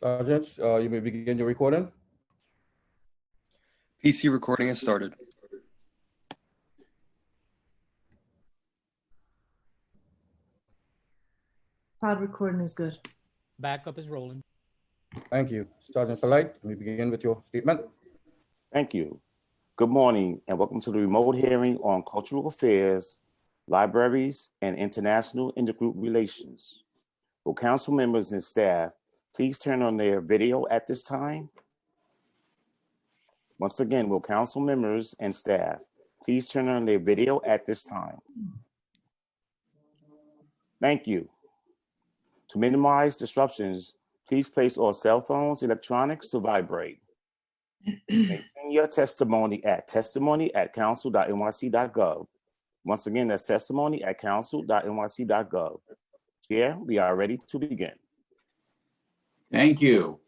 Sergeants, you may begin your recording. PC recording has started. Cloud recording is good. Backup is rolling. Thank you. Sergeant Polite, you may begin with your statement. Thank you. Good morning and welcome to the remote hearing on cultural affairs, libraries, and international intergroup relations. Will council members and staff please turn on their video at this time? Once again, will council members and staff please turn on their video at this time? Thank you. To minimize disruptions, please place all cell phones, electronics to vibrate. Send your testimony at testimony@council.nyc.gov. Once again, that's testimony@council.nyc.gov. Chair, we are ready to begin. Thank you.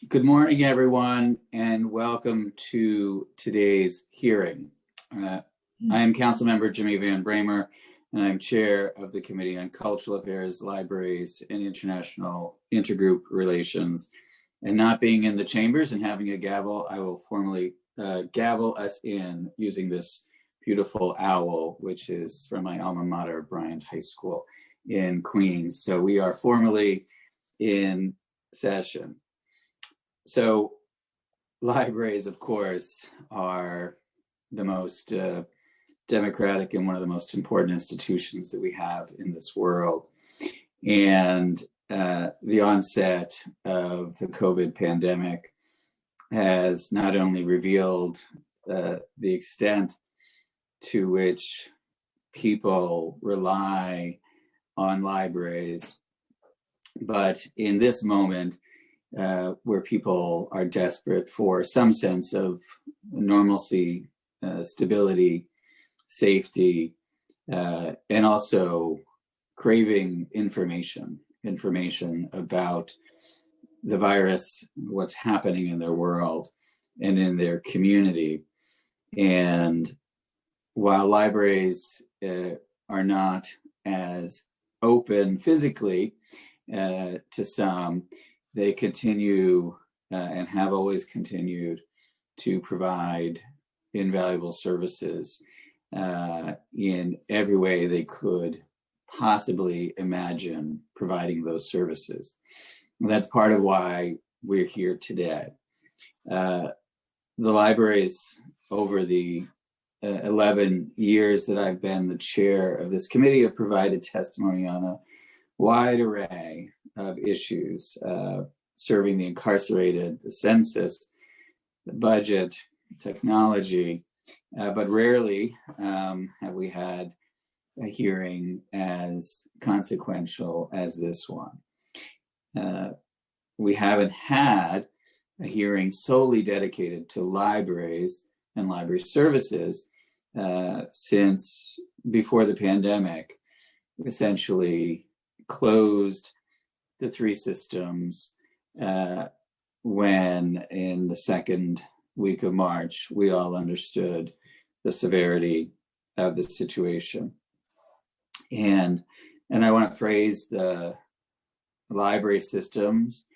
Good morning, everyone, and welcome to today's hearing. I am Councilmember Jimmy Van Bramer, and I'm chair of the Committee on Cultural Affairs, Libraries, and International Intergroup Relations. And not being in the chambers and having a gavel, I will formally gavel us in using this beautiful owl, which is from my alma mater, Bryant High School in Queens. So we are formally in session. So libraries, of course, are the most democratic and one of the most important institutions that we have in this world. And the onset of the COVID pandemic has not only revealed the extent to which people rely on libraries, but in this moment, where people are desperate for some sense of normalcy, stability, safety, and also craving information about the virus, what's happening in their world and in their community. And while libraries are not as open physically to some, they continue and have always continued to provide invaluable services in every way they could possibly imagine providing those services. And that's part of why we're here today. The libraries, over the 11 years that I've been the chair of this committee, have provided testimony on a wide array of issues, serving the incarcerated, the census, the budget, technology, but rarely have we had a hearing as consequential as this one. We haven't had a hearing solely dedicated to libraries and library services since before the pandemic essentially closed the three systems when in the second week of March, we all understood the severity of the situation. And I want to praise the library systems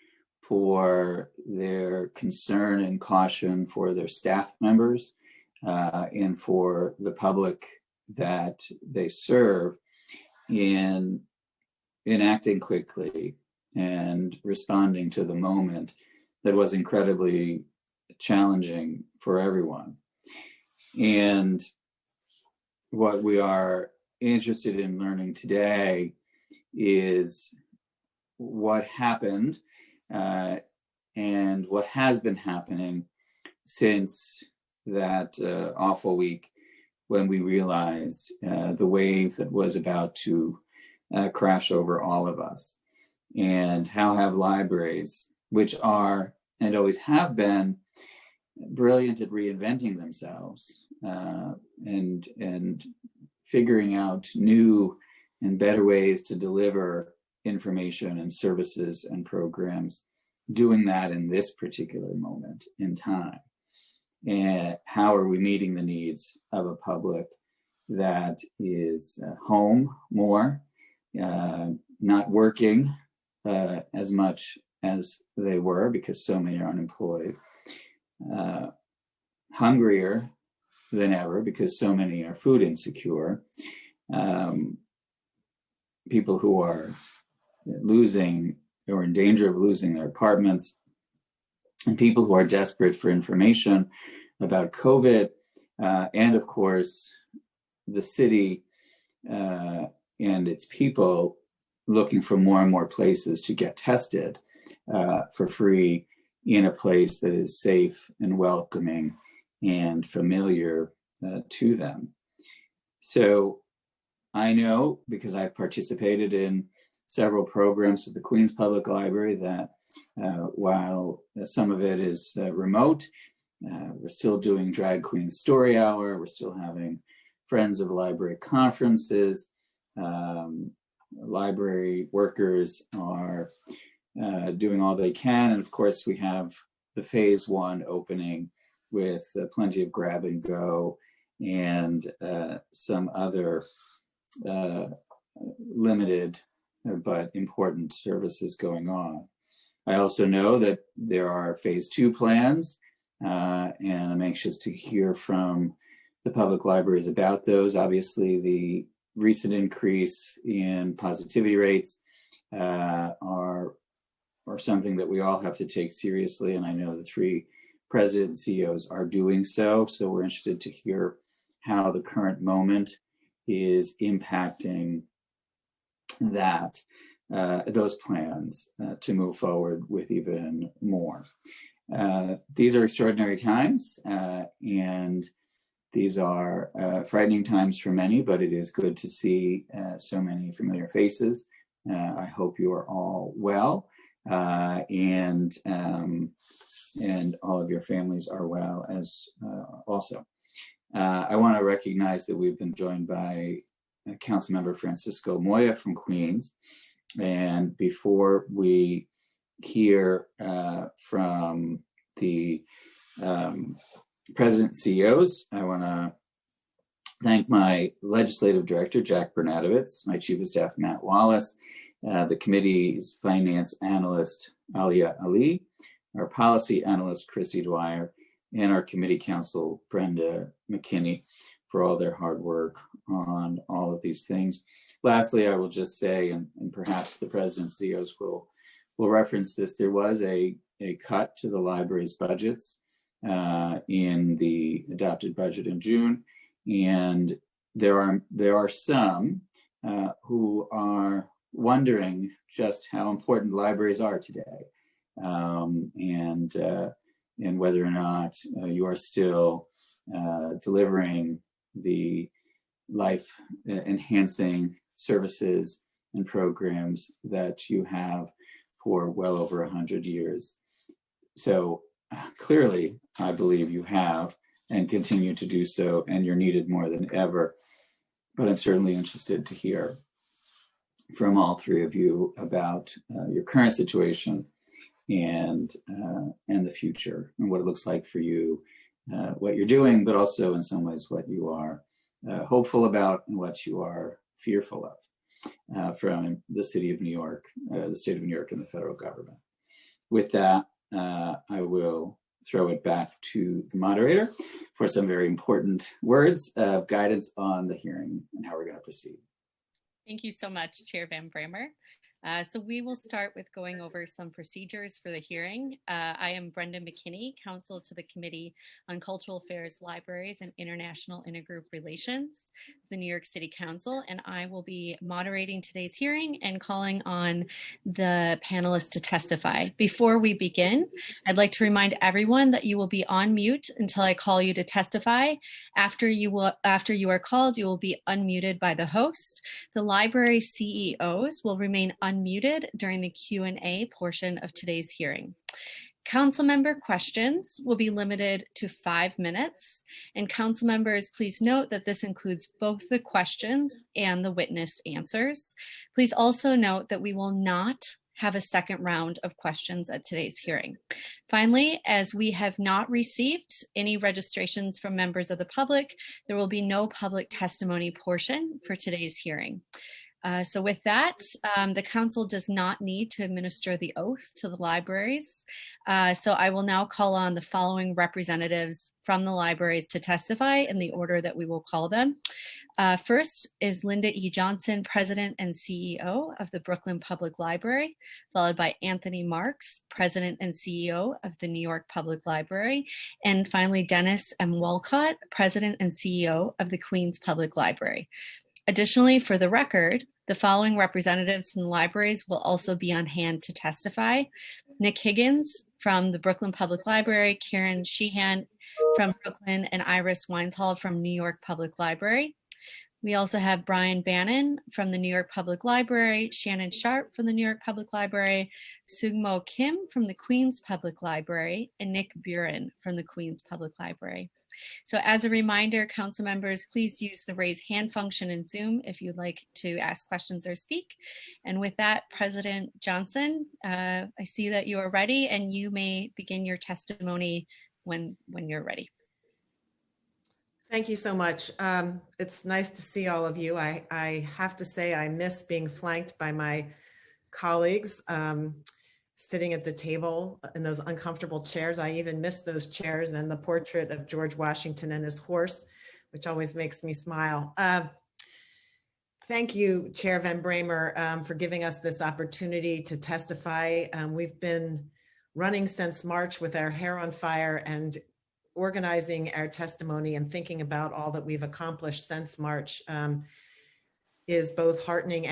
for their concern and caution for their staff members and for the public that they serve in acting quickly and responding to the moment that was incredibly challenging for everyone. And what we are interested in learning today is what happened and what has been happening since that awful week when we realized the wave that was about to crash over all of us. And how have libraries, which are and always have been brilliant at reinventing themselves and figuring out new and better ways to deliver information and services and programs, doing that in this particular moment in time. And how are we meeting the needs of a public that is home more, not working as much as they were because so many are unemployed, hungrier than ever because so many are food insecure, people who are losing or in danger of losing their apartments, and people who are desperate for information about COVID, and of course, the city and its people looking for more and more places to get tested for free in a place that is safe and welcoming and familiar to them. So I know, because I've participated in several programs at the Queens Public Library, that while some of it is remote, we're still doing Drag Queen Story Hour, we're still having Friends of the Library conferences, library workers are doing all they can, and of course we have the phase 1 opening with plenty of grab and go and some other limited but important services going on. I also know that there are phase 2 plans, and I'm anxious to hear from the public libraries about those. Obviously, the recent increase in positivity rates are something that we all have to take seriously, and I know the 3 president and CEOs are doing so. So we're interested to hear how the current moment is impacting that, those plans to move forward with even more. These are extraordinary times, and these are frightening times for many, but it is good to see so many familiar faces. I hope you are all well, and all of your families are well as also. I want to recognize that we've been joined by Councilmember Francisco Moya from Queens. And before we hear from the president and CEOs, I want to thank my legislative director, Jack Bernadovitz, my chief of staff, Matt Wallace, the committee's finance analyst, Alia Ali, our policy analyst, Christy Dwyer, and our committee counsel, Brenda McKinney, for all their hard work on all of these things. Lastly, I will just say, and perhaps the president and CEOs will reference this, there was a cut to the library's budgets in the adopted budget in June, and there are some who are wondering just how important libraries are today, and whether or not you are still delivering the life-enhancing services and programs that you have for well over 100 years. So clearly, I believe you have and continue to do so, and you're needed more than ever. But I'm certainly interested to hear from all 3 of you about your current situation and the future, and what it looks like for you, what you're doing, but also in some ways what you are hopeful about and what you are fearful of from the city of New York, the state of New York, and the federal government. With that, I will throw it back to the moderator for some very important words of guidance on the hearing and how we're going to proceed. Thank you so much, Chair Van Bramer. So we will start with going over some procedures for the hearing. I am Brenda McKinney, counsel to the Committee on Cultural Affairs, Libraries, and International Intergroup Relations, the New York City Council, and I will be moderating today's hearing and calling on the panelists to testify. Before we begin, I'd like to remind everyone that you will be on mute until I call you to testify. After you are called, you will be unmuted by the host. The library CEOs will remain unmuted during the Q&A portion of today's hearing. Council member questions will be limited to 5 minutes, and council members, please note that this includes both the questions and the witness answers. Please also note that we will not have a second round of questions at today's hearing. Finally, as we have not received any registrations from members of the public, there will be no public testimony portion for today's hearing. So with that, the council does not need to administer the oath to the libraries. So I will now call on the following representatives from the libraries to testify in the order that we will call them. First is Linda E. Johnson, President and CEO of the Brooklyn Public Library, followed by Anthony Marks, President and CEO of the New York Public Library, and finally Dennis M. Walcott, President and CEO of the Queens Public Library. Additionally, for the record, the following representatives from the libraries will also be on hand to testify. Nick Higgins from the Brooklyn Public Library, Karen Sheehan from Brooklyn, and Iris Weinshall from New York Public Library. We also have Brian Bannon from the New York Public Library, Shannon Sharp from the New York Public Library, Sugmo Kim from the Queens Public Library, and Nick Buren from the Queens Public Library. So as a reminder, council members, please use the raise hand function in Zoom if you'd like to ask questions or speak. And with that, President Johnson, I see that you are ready and you may begin your testimony when you're ready. Thank you so much. It's nice to see all of you. I have to say I miss being flanked by my colleagues sitting at the table in those uncomfortable chairs. I even miss those chairs and the portrait of George Washington and his horse, which always makes me smile. Thank you, Chair Van Bramer, for giving us this opportunity to testify. We've been running since March with our hair on fire and organizing our testimony and thinking about all that we've accomplished since March is both heartening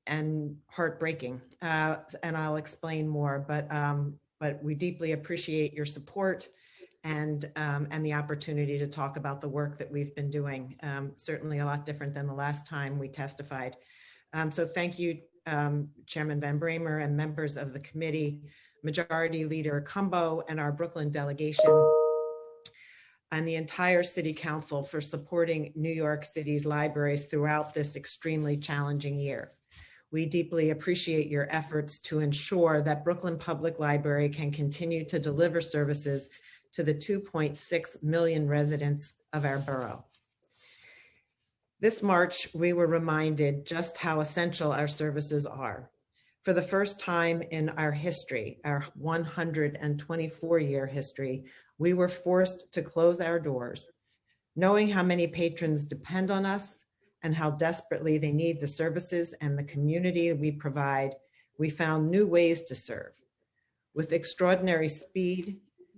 and heartbreaking. And I'll explain more, but we deeply appreciate your support and the opportunity to talk about the work that we've been doing. Certainly a lot different than the last time we testified. So thank you, Chairman Van Bramer and members of the committee, Majority Leader Cumbo and our Brooklyn delegation, and the entire City Council for supporting New York City's libraries throughout this extremely challenging year. We deeply appreciate your efforts to ensure that Brooklyn Public Library can continue to deliver services to the 2.6 million residents of our borough. This March, we were reminded just how essential our services are. For the first time in our history, our 124-year history, we were forced to close our doors, knowing how many patrons depend on us and how desperately they need the services and the community we provide. We found new ways to serve. With extraordinary speed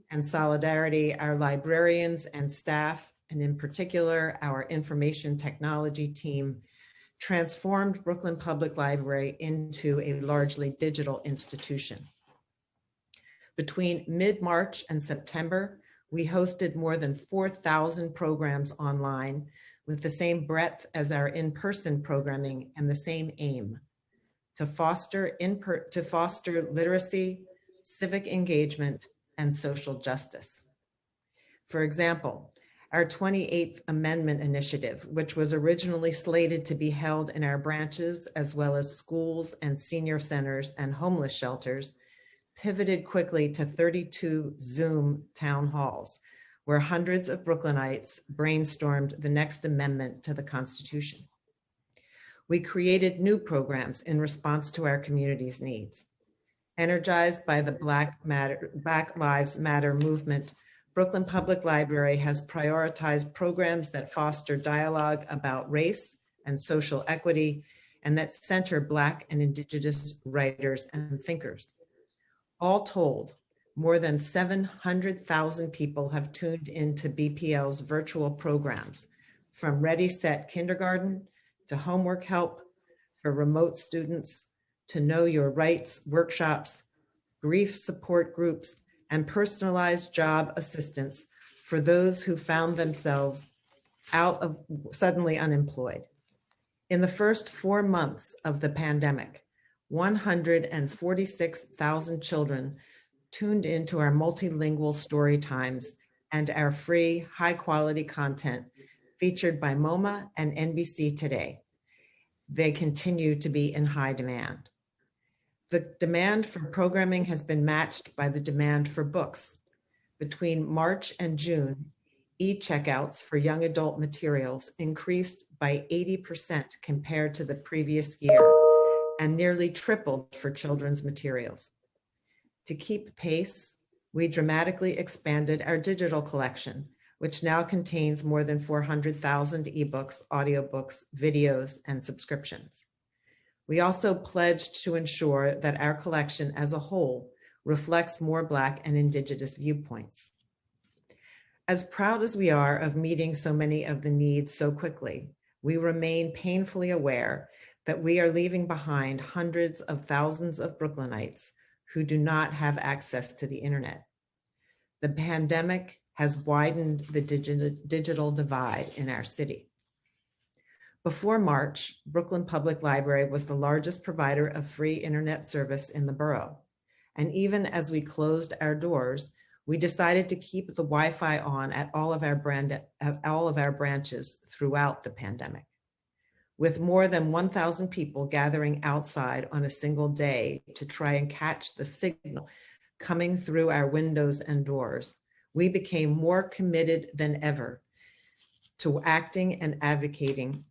and solidarity, our librarians and staff, and in particular, our information technology team, transformed Brooklyn Public Library into a largely digital institution. Between mid-March and September, we hosted more than 4,000 programs online with the same breadth as our in-person programming and the same aim: to foster literacy, civic engagement, and social justice. For example, our 28th Amendment initiative, which was originally slated to be held in our branches as well as schools and senior centers and homeless shelters, pivoted quickly to 32 Zoom town halls, where hundreds of Brooklynites brainstormed the next amendment to the Constitution. We created new programs in response to our community's needs. Energized by the Black Lives Matter movement, Brooklyn Public Library has prioritized programs that foster dialogue about race and social equity and that center Black and Indigenous writers and thinkers. All told, more than 700,000 people have tuned into BPL's virtual programs, from Ready, Set Kindergarten to homework help for remote students, to Know Your Rights workshops, grief support groups, and personalized job assistance for those who found themselves suddenly unemployed. In the first 4 months of the pandemic, 146,000 children tuned into our multilingual story times and our free high-quality content featured by MoMA and NBC Today. They continue to be in high demand. The demand for programming has been matched by the demand for books. Between March and June, E-checkouts for young adult materials increased by 80% compared to the previous year and nearly tripled for children's materials. To keep pace, we dramatically expanded our digital collection, which now contains more than 400,000 ebooks, audiobooks, videos, and subscriptions. We also pledged to ensure that our collection as a whole reflects more Black and Indigenous viewpoints. As proud as we are of meeting so many of the needs so quickly, we remain painfully aware that we are leaving behind hundreds of thousands of Brooklynites who do not have access to the internet. The pandemic has widened the digital divide in our city. Before March, Brooklyn Public Library was the largest provider of free internet service in the borough. And even as we closed our doors, we decided to keep the Wi-Fi on at all of our branches throughout the pandemic. With more than 1,000 people gathering outside on a single day to try and catch the signal coming through our windows and doors, we became more committed than ever to acting and advocating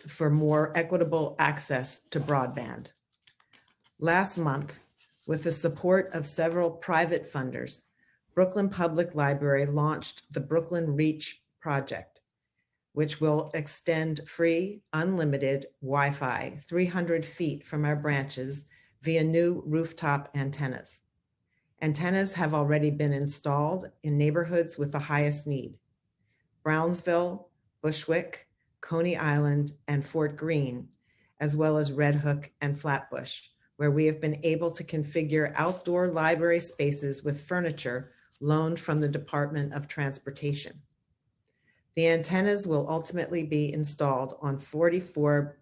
for more equitable access to broadband. Last month, with the support of several private funders, Brooklyn Public Library launched the Brooklyn Reach Project, which will extend free, unlimited Wi-Fi 300 feet from our branches via new rooftop antennas. Antennas have already been installed in neighborhoods with the highest need: Brownsville, Bushwick, Coney Island, and Fort Greene, as well as Red Hook and Flatbush, where we have been able to configure outdoor library spaces with furniture loaned from the Department of Transportation. The antennas will ultimately be installed on 44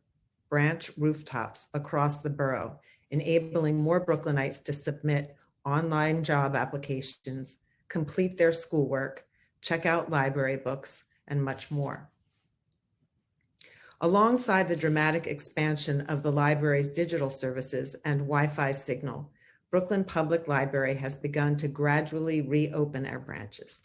branch rooftops across the borough, enabling more Brooklynites to submit online job applications, complete their schoolwork, check out library books, and much more. Alongside the dramatic expansion of the library's digital services and Wi-Fi signal, Brooklyn Public Library has begun to gradually reopen our branches.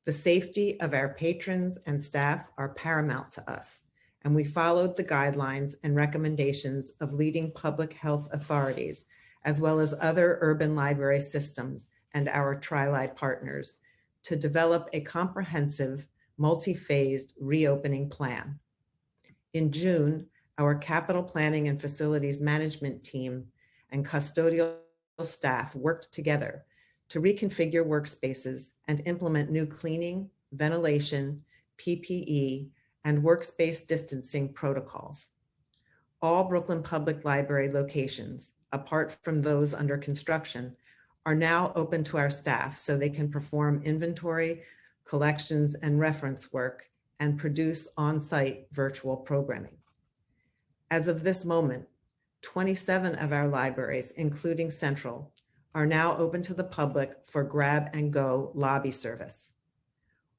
The safety of our patrons and staff are paramount to us, and we followed the guidelines and recommendations of leading public health authorities, as well as other urban library systems and our Tri-Li partners, to develop a comprehensive, multi-phased reopening plan. In June, our capital planning and facilities management team and custodial staff worked together to reconfigure workspaces and implement new cleaning, ventilation, PPE, and workspace distancing protocols. All Brooklyn Public Library locations, apart from those under construction, are now open to our staff so they can perform inventory, collections, and reference work and produce on-site virtual programming. As of this moment, 27 of our libraries, including Central, are now open to the public for grab and go lobby service.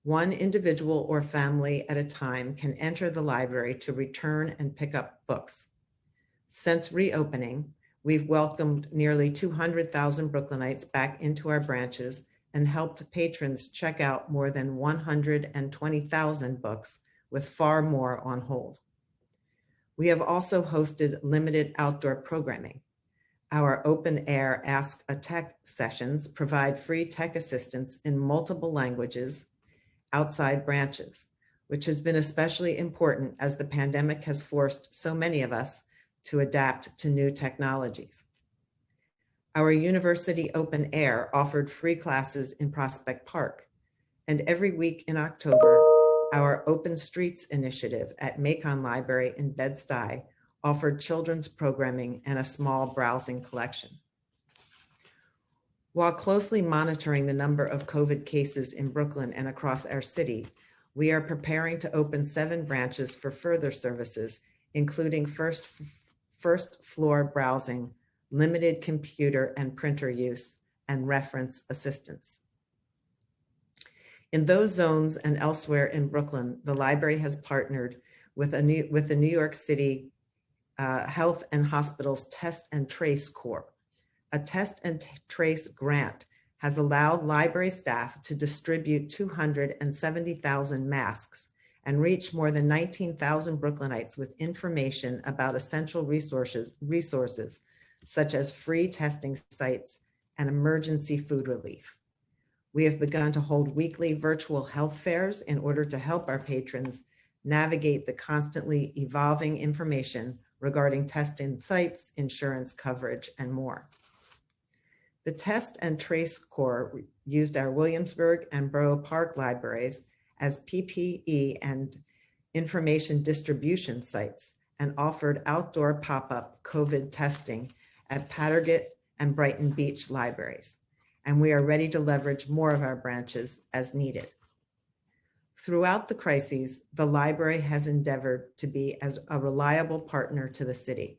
One individual or family at a time can enter the library to return and pick up books. Since reopening, we've welcomed nearly 200,000 Brooklynites back into our branches and helped patrons check out more than 120,000 books, with far more on hold. We have also hosted limited outdoor programming. Our open air Ask a Tech sessions provide free tech assistance in multiple languages outside branches, which has been especially important as the pandemic has forced so many of us to adapt to new technologies. Our University Open Air offered free classes in Prospect Park, and every week in October, our Open Streets initiative at Macon Library in Bed-Stuy offered children's programming and a small browsing collection. While closely monitoring the number of COVID cases in Brooklyn and across our city, we are preparing to open 7 branches for further services, including first floor browsing, limited computer and printer use, and reference assistance. In those zones and elsewhere in Brooklyn, the library has partnered with the New York City Health and Hospitals Test and Trace Corps. A test and trace grant has allowed library staff to distribute 270,000 masks and reach more than 19,000 Brooklynites with information about essential resources such as free testing sites and emergency food relief. We have begun to hold weekly virtual health fairs in order to help our patrons navigate the constantly evolving information regarding testing sites, insurance coverage, and more. The Test and Trace Corps used our Williamsburg and Borough Park libraries as PPE and information distribution sites and offered outdoor pop-up COVID testing at Pattergate and Brighton Beach libraries. And we are ready to leverage more of our branches as needed. Throughout the crises, the library has endeavored to be as a reliable partner to the city.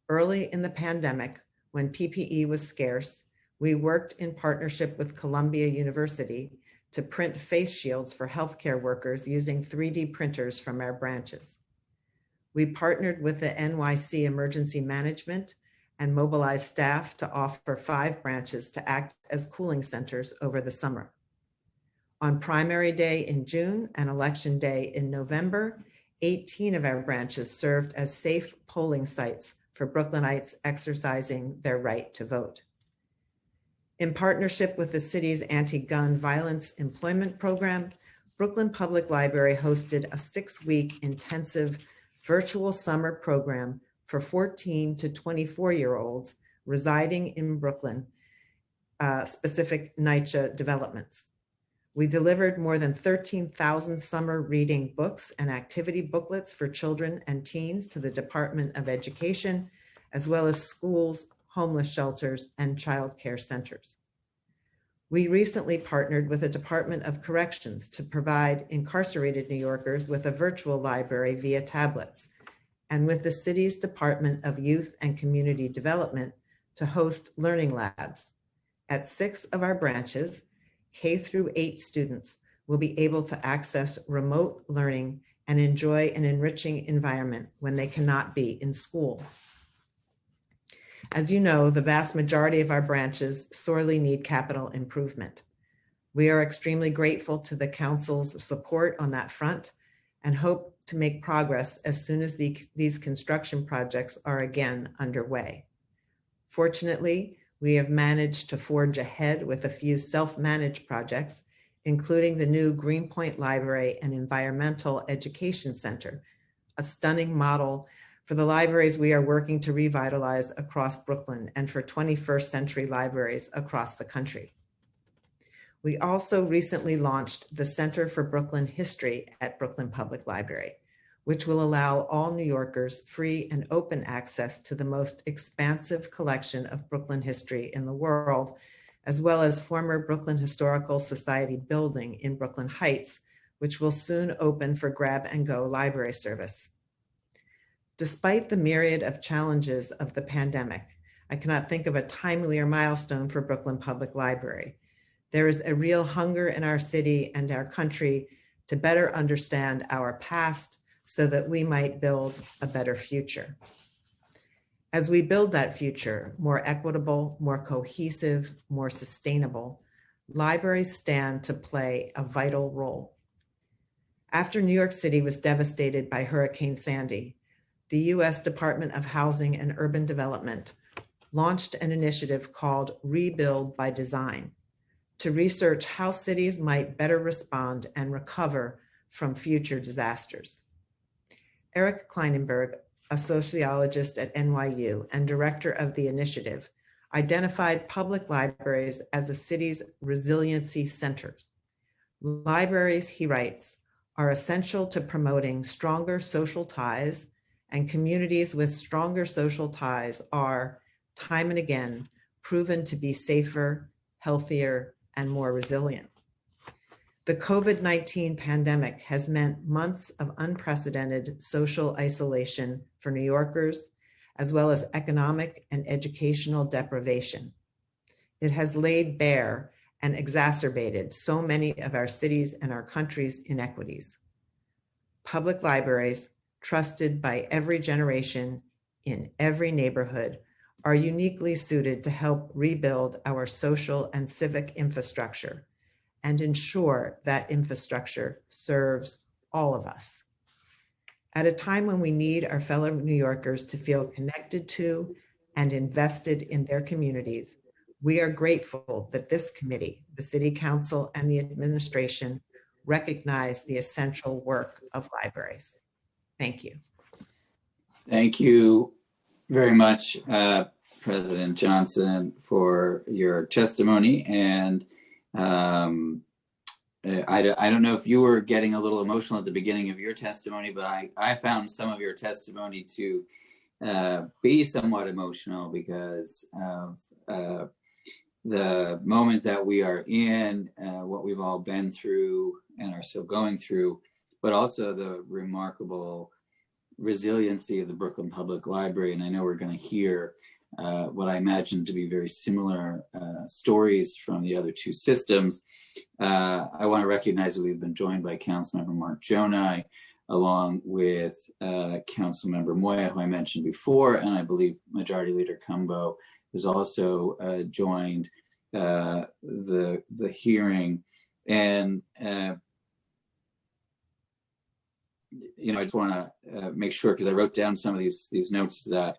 Early in the pandemic, when PPE was scarce, we worked in partnership with Columbia University to print face shields for healthcare workers using 3D printers from our branches. We partnered with the NYC Emergency Management and mobilized staff to offer 5 branches to act as cooling centers over the summer. On primary day in June and election day in November, 18 of our branches served as safe polling sites for Brooklynites exercising their right to vote. In partnership with the city's anti-gun violence employment program, Brooklyn Public Library hosted a 6-week intensive virtual summer program for 14 to 24-year-olds residing in Brooklyn, specific NYCHA developments. We delivered more than 13,000 summer reading books and activity booklets for children and teens to the Department of Education, as well as schools, homeless shelters, and child care centers. We recently partnered with the Department of Corrections to provide incarcerated New Yorkers with a virtual library via tablets, and with the city's Department of Youth and Community Development to host learning labs. At 6 of our branches, K through 8 students will be able to access remote learning and enjoy an enriching environment when they cannot be in school. As you know, the vast majority of our branches sorely need capital improvement. We are extremely grateful to the council's support on that front and hope to make progress as soon as these construction projects are again underway. Fortunately, we have managed to forge ahead with a few self-managed projects, including the new Greenpoint Library and Environmental Education Center, a stunning model for the libraries we are working to revitalize across Brooklyn and for 21st century libraries across the country. We also recently launched the Center for Brooklyn History at Brooklyn Public Library, which will allow all New Yorkers free and open access to the most expansive collection of Brooklyn history in the world, as well as former Brooklyn Historical Society building in Brooklyn Heights, which will soon open for grab-and-go library service. Despite the myriad of challenges of the pandemic, I cannot think of a timelier milestone for Brooklyn Public Library. There is a real hunger in our city and our country to better understand our past so that we might build a better future. As we build that future, more equitable, more cohesive, more sustainable, libraries stand to play a vital role. After New York City was devastated by Hurricane Sandy, the U.S. Department of Housing and Urban Development launched an initiative called Rebuild by Design to research how cities might better respond and recover from future disasters. Eric Kleinenberg, a sociologist at NYU and director of the initiative, identified public libraries as a city's resiliency centers. Libraries, he writes, are essential to promoting stronger social ties, and communities with stronger social ties are, time and again, proven to be safer, healthier, and more resilient. The COVID-19 pandemic has meant months of unprecedented social isolation for New Yorkers, as well as economic and educational deprivation. It has laid bare and exacerbated so many of our cities and our country's inequities. Public libraries, trusted by every generation in every neighborhood, are uniquely suited to help rebuild our social and civic infrastructure and ensure that infrastructure serves all of us. At a time when we need our fellow New Yorkers to feel connected to and invested in their communities, we are grateful that this committee, the City Council, and the administration recognize the essential work of libraries. Thank you. Thank you very much, President Johnson, for your testimony. And I don't know if you were getting a little emotional at the beginning of your testimony, but I found some of your testimony to be somewhat emotional because of the moment that we are in, what we've all been through and are still going through, but also the remarkable resiliency of the Brooklyn Public Library. And I know we're going to hear what I imagine to be very similar stories from the other two systems. I want to recognize that we've been joined by Councilmember Mark Gjonaj, along with Councilmember Moya, who I mentioned before, and I believe Majority Leader Cumbo has also joined the hearing. And you know, I just want to make sure, because I wrote down some of these notes, that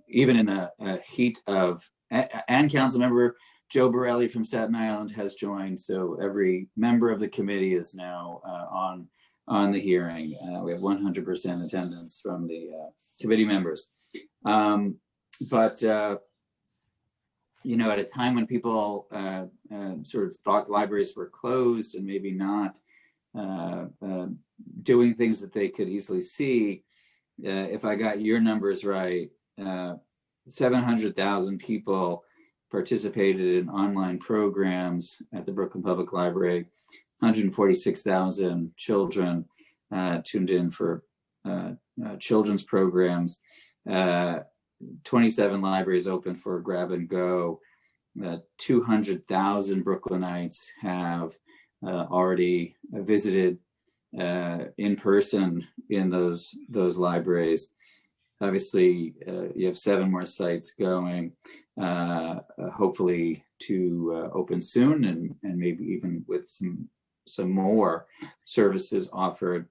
even in the heat of, and Councilmember Joe Borelli from Staten Island has joined, so every member of the committee is now on the hearing. We have 100% attendance from the committee members. But you know, at a time when people sort of thought libraries were closed and maybe not doing things that they could easily see, if I got your numbers right, 700,000 people participated in online programs at the Brooklyn Public Library. 146,000 children tuned in for children's programs. 27 libraries open for grab and go. 200,000 Brooklynites have already visited in person in those libraries. Obviously, you have 7 more sites going, hopefully to open soon, and maybe even with some more services offered.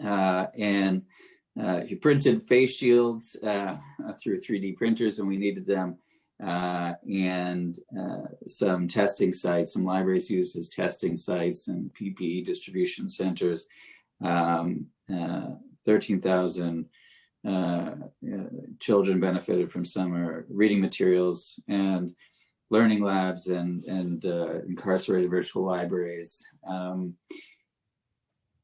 And you printed face shields through 3D printers when we needed them, and some testing sites. Some libraries used as testing sites and PPE distribution centers. 13,000 children benefited from summer reading materials and learning labs and incarcerated virtual libraries.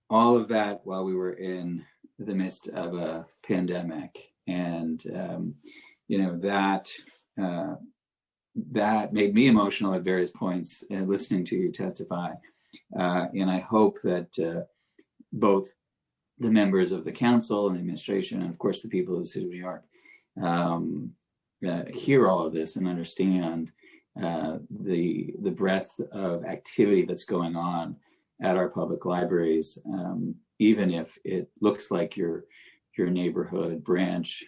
All of that while we were in the midst of a pandemic. And, you know, that made me emotional at various points listening to you testify. And I hope that both the members of the council and the administration, and of course the people of the city of New York, hear all of this and understand the breadth of activity that's going on at our public libraries, even if it looks like your neighborhood branch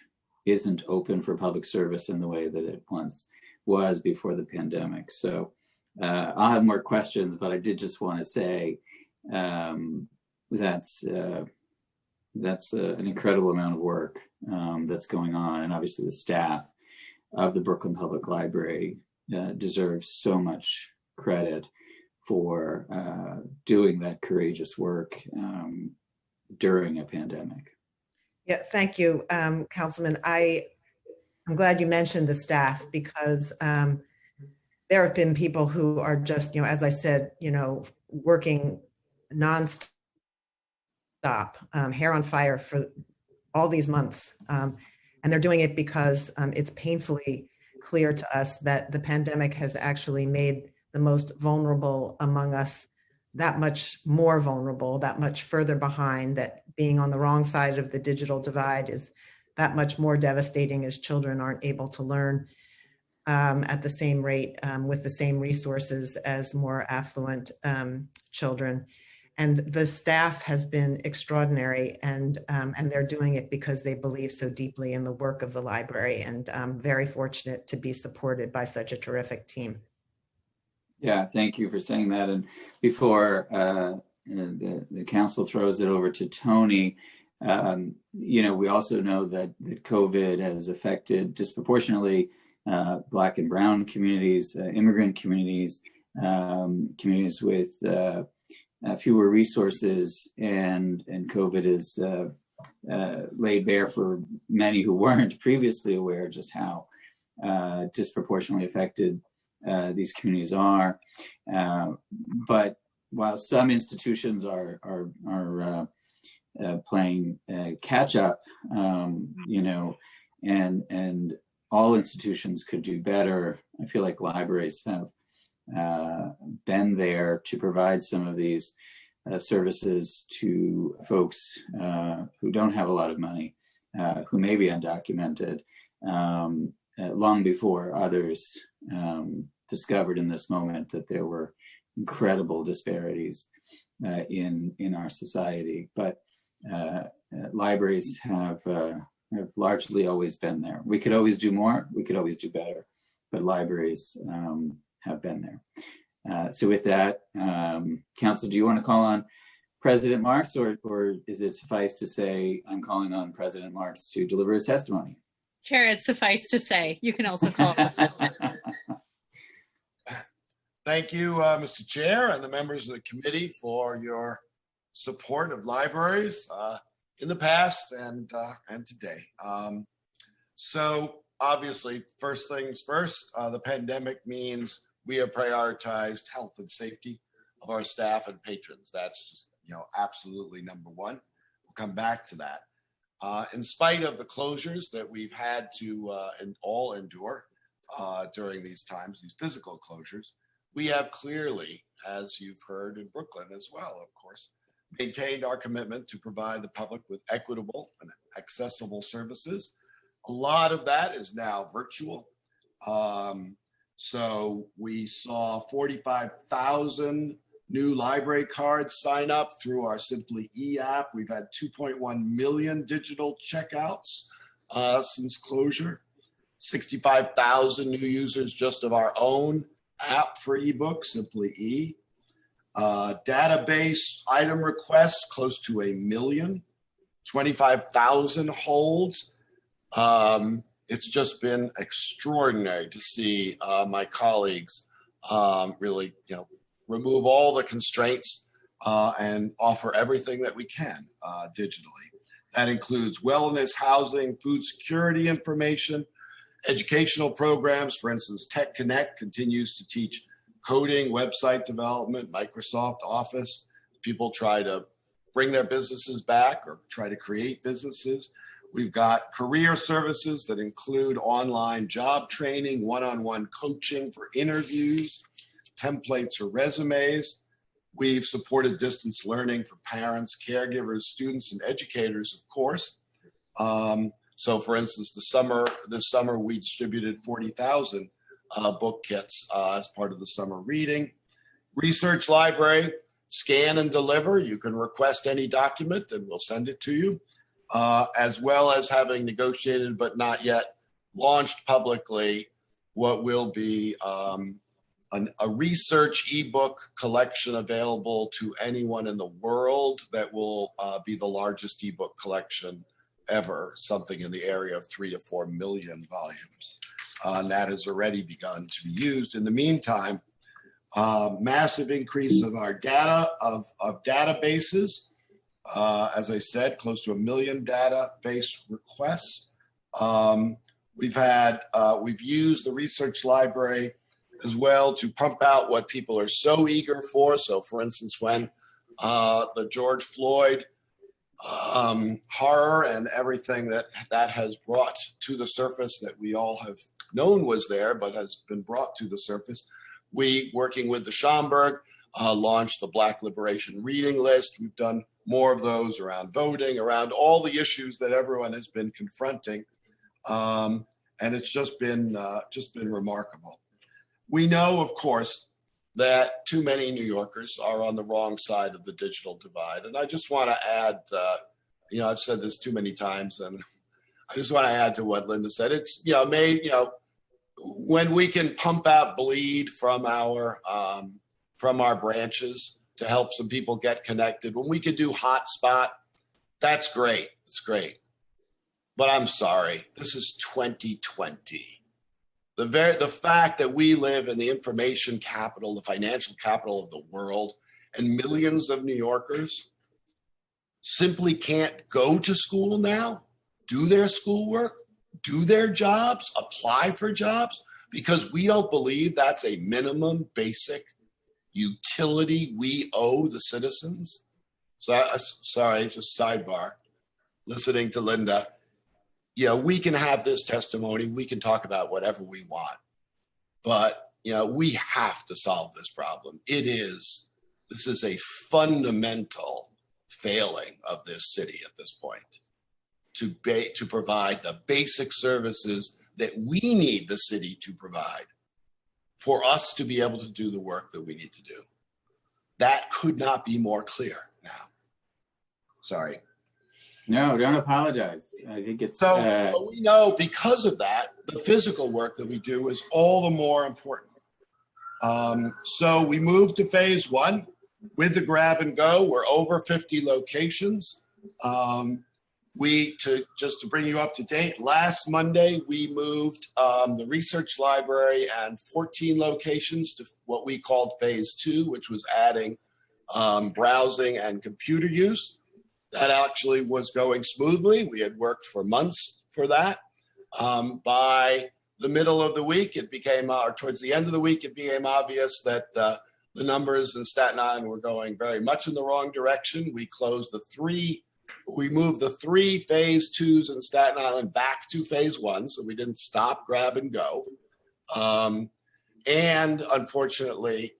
isn't open for public service in the way that it once was before the pandemic. So I'll have more questions, but I did just want to say that's an incredible amount of work that's going on. And obviously the staff of the Brooklyn Public Library deserves so much credit for doing that courageous work during a pandemic. Yeah, thank you, Councilman. I'm glad you mentioned the staff, because there have been people who are just, you know, as I said, you know, working nonstop, hair on fire for all these months. And they're doing it because it's painfully clear to us that the pandemic has actually made the most vulnerable among us that much more vulnerable, that much further behind, that being on the wrong side of the digital divide is that much more devastating, as children aren't able to learn at the same rate with the same resources as more affluent children. And the staff has been extraordinary, and they're doing it because they believe so deeply in the work of the library. And I'm very fortunate to be supported by such a terrific team. Yeah, thank you for saying that. And before the council throws it over to Tony, we also know that COVID has affected disproportionately Black and Brown communities, immigrant communities, communities with fewer resources, and COVID is laid bare for many who weren't previously aware just how disproportionately affected these communities are. But while some institutions are playing catch up, and all institutions could do better, I feel like libraries have been there to provide some of these services to folks who don't have a lot of money, who may be undocumented, long before others discovered in this moment that there were incredible disparities in our society. But libraries have largely always been there. We could always do more, we could always do better, but libraries have been there. So with that, Council, do you want to call on President Marks, or is it suffice to say I'm calling on President Marks to deliver his testimony? Chair, it's suffice to say. You can also call us. Thank you, Mr. Chair, and the members of the committee for your support of libraries in the past and today. So obviously, first things first, the pandemic means we have prioritized health and safety of our staff and patrons. That's just, absolutely number one. We'll come back to that. In spite of the closures that we've had to all endure during these times, these physical closures, we have clearly, as you've heard in Brooklyn as well, of course, maintained our commitment to provide the public with equitable and accessible services. A lot of that is now virtual. So we saw 45,000 new library cards sign up through our Simply E app. We've had 2.1 million digital checkouts since closure, 65,000 new users just of our own app for ebooks, Simply E. Database item requests close to 1 million, 25,000 holds. It's just been extraordinary to see my colleagues really, remove all the constraints and offer everything that we can digitally. That includes wellness, housing, food security information, educational programs. For instance, Tech Connect continues to teach coding, website development, Microsoft Office. People try to bring their businesses back or try to create businesses. We've got career services that include online job training, one-on-one coaching for interviews, templates or resumes. We've supported distance learning for parents, caregivers, students, and educators, of course. So for instance, this summer we distributed 40,000 book kits as part of the summer reading. Research library, scan and deliver. You can request any document and we'll send it to you, as well as having negotiated but not yet launched publicly what will be a research ebook collection available to anyone in the world that will be the largest ebook collection ever, something in the area of 3 to 4 million volumes. And that has already begun to be used. In the meantime, massive increase of our data, of databases. As I said, close to 1 million database requests. We've used the research library as well to pump out what people are so eager for. So for instance, when the George Floyd horror and everything that has brought to the surface that we all have known was there, but has been brought to the surface, we, working with the Schomburg, launched the Black Liberation Reading List. We've done more of those around voting, around all the issues that everyone has been confronting. And it's just been remarkable. We know, of course, that too many New Yorkers are on the wrong side of the digital divide. And I just want to add, I've said this too many times, and I just want to add to what Linda said. It's, when we can pump out bleed from our branches to help some people get connected, when we could do hotspot, that's great. It's great. But I'm sorry, this is 2020. The fact that we live in the information capital, the financial capital of the world, and millions of New Yorkers simply can't go to school now, do their schoolwork, do their jobs, apply for jobs, because we don't believe that's a minimum basic utility we owe the citizens. So, sorry, just sidebar, listening to Linda. We can have this testimony. We can talk about whatever we want, but, we have to solve this problem. This is a fundamental failing of this city at this point to provide the basic services that we need the city to provide for us to be able to do the work that we need to do. That could not be more clear now. Sorry. No, don't apologize. I think it's so we know because of that, the physical work that we do is all the more important. So we moved to phase one with the grab and go. We're over 50 locations. Just to bring you up to date, last Monday, we moved the research library and 14 locations to what we called phase two, which was adding browsing and computer use. That actually was going smoothly. We had worked for months for that. By the middle of the week, or towards the end of the week, it became obvious that the numbers in Staten Island were going very much in the wrong direction. We moved the three phase twos in Staten Island back to phase one, so we didn't stop, grab, and go. And unfortunately,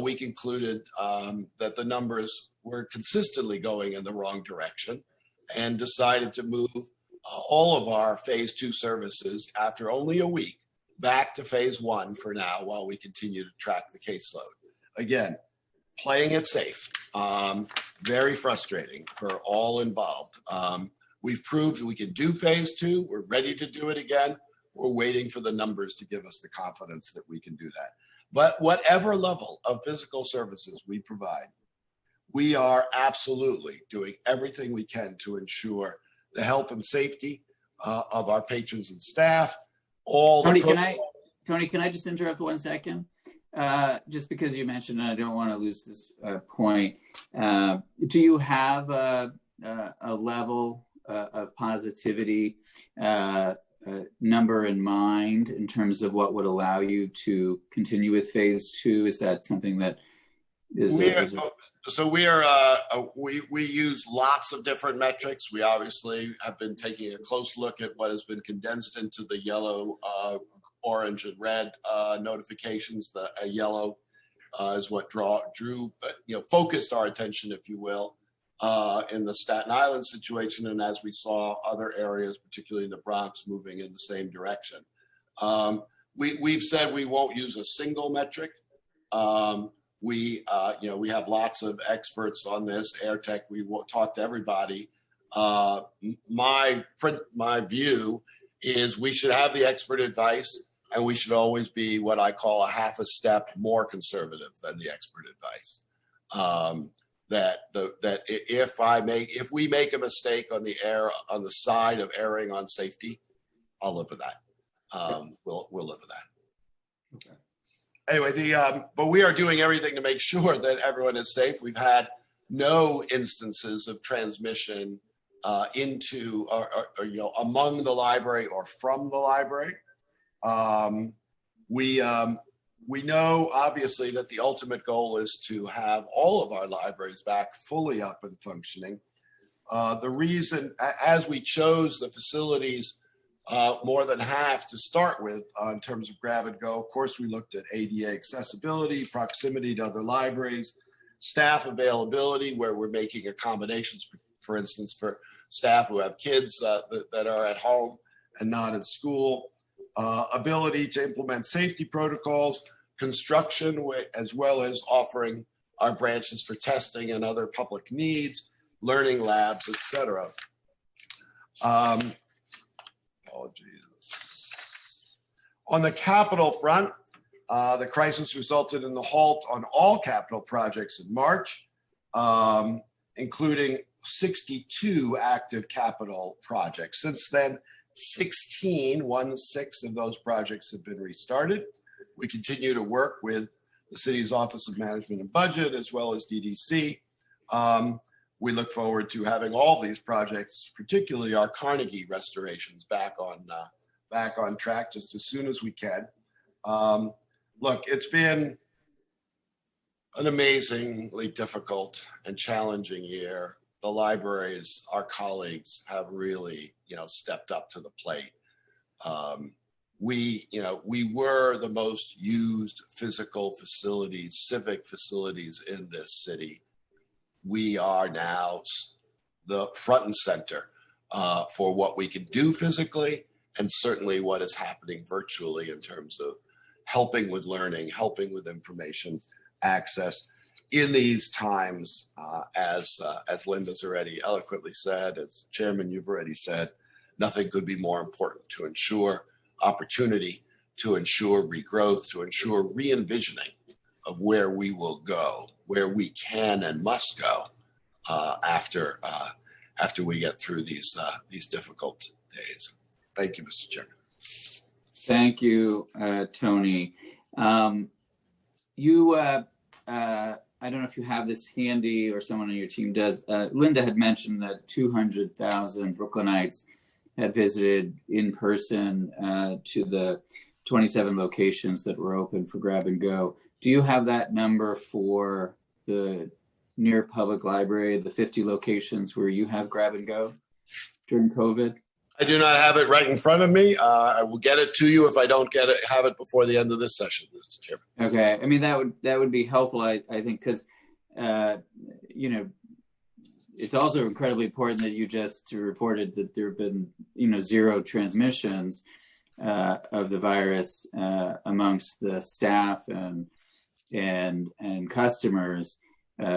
we concluded that the numbers were consistently going in the wrong direction and decided to move all of our phase two services after only a week back to phase one for now while we continue to track the caseload. Again, playing it safe. Very frustrating for all involved. We've proved we can do phase two. We're ready to do it again. We're waiting for the numbers to give us the confidence that we can do that. But whatever level of physical services we provide, we are absolutely doing everything we can to ensure the health and safety of our patrons and staff. Tony, can I just interrupt 1 second? Just because you mentioned, and I don't want to lose this point. Do you have a level of positivity number in mind in terms of what would allow you to continue with phase two? Is that something that is? We use lots of different metrics. We obviously have been taking a close look at what has been condensed into the yellow, orange, and red notifications. The yellow is what focused our attention, if you will, in the Staten Island situation, and as we saw other areas, particularly the Bronx, moving in the same direction. We've said we won't use a single metric. We have lots of experts on this, AirTech. We will talk to everybody. My view is we should have the expert advice, and we should always be what I call a half a step more conservative than the expert advice. If we make a mistake on the side of erring on safety, I'll live with that. We'll live with that. Okay. Anyway, but we are doing everything to make sure that everyone is safe. We've had no instances of transmission into among the library or from the library. We know obviously that the ultimate goal is to have all of our libraries back fully up and functioning. The reason, as we chose the facilities more than half to start with in terms of grab and go, of course, we looked at ADA accessibility, proximity to other libraries, staff availability, where we're making accommodations, for instance, for staff who have kids that are at home and not in school, ability to implement safety protocols, construction, as well as offering our branches for testing and other public needs, learning labs, etc. On the capital front, the crisis resulted in the halt on all capital projects in March, including 62 active capital projects. Since then, 16 of those projects have been restarted. We continue to work with the city's Office of Management and Budget, as well as DDC. We look forward to having all these projects, particularly our Carnegie restorations, back on track just as soon as we can. Look, it's been an amazingly difficult and challenging year. The libraries, our colleagues have really, stepped up to the plate. We were the most used physical facilities, civic facilities in this city. We are now the front and center for what we can do physically, and certainly what is happening virtually in terms of helping with learning, helping with information access. In these times, as Linda's already eloquently said, as Chairman, you've already said, nothing could be more important to ensure opportunity, to ensure regrowth, to ensure re-envisioning of where we will go, where we can and must go after we get through these difficult days. Thank you, Mr. Chairman. Thank you, Tony. I don't know if you have this handy or someone on your team does. Linda had mentioned that 200,000 Brooklynites had visited in person to the 27 locations that were open for grab and go. Do you have that number for the Near Public Library, the 50 locations where you have grab and go during COVID? I do not have it right in front of me. I will get it to you if I don't have it before the end of this session, Mr. Chairman. Okay, I mean that would be helpful. I think because it's also incredibly important that you just reported that there have been 0 transmissions of the virus amongst the staff and customers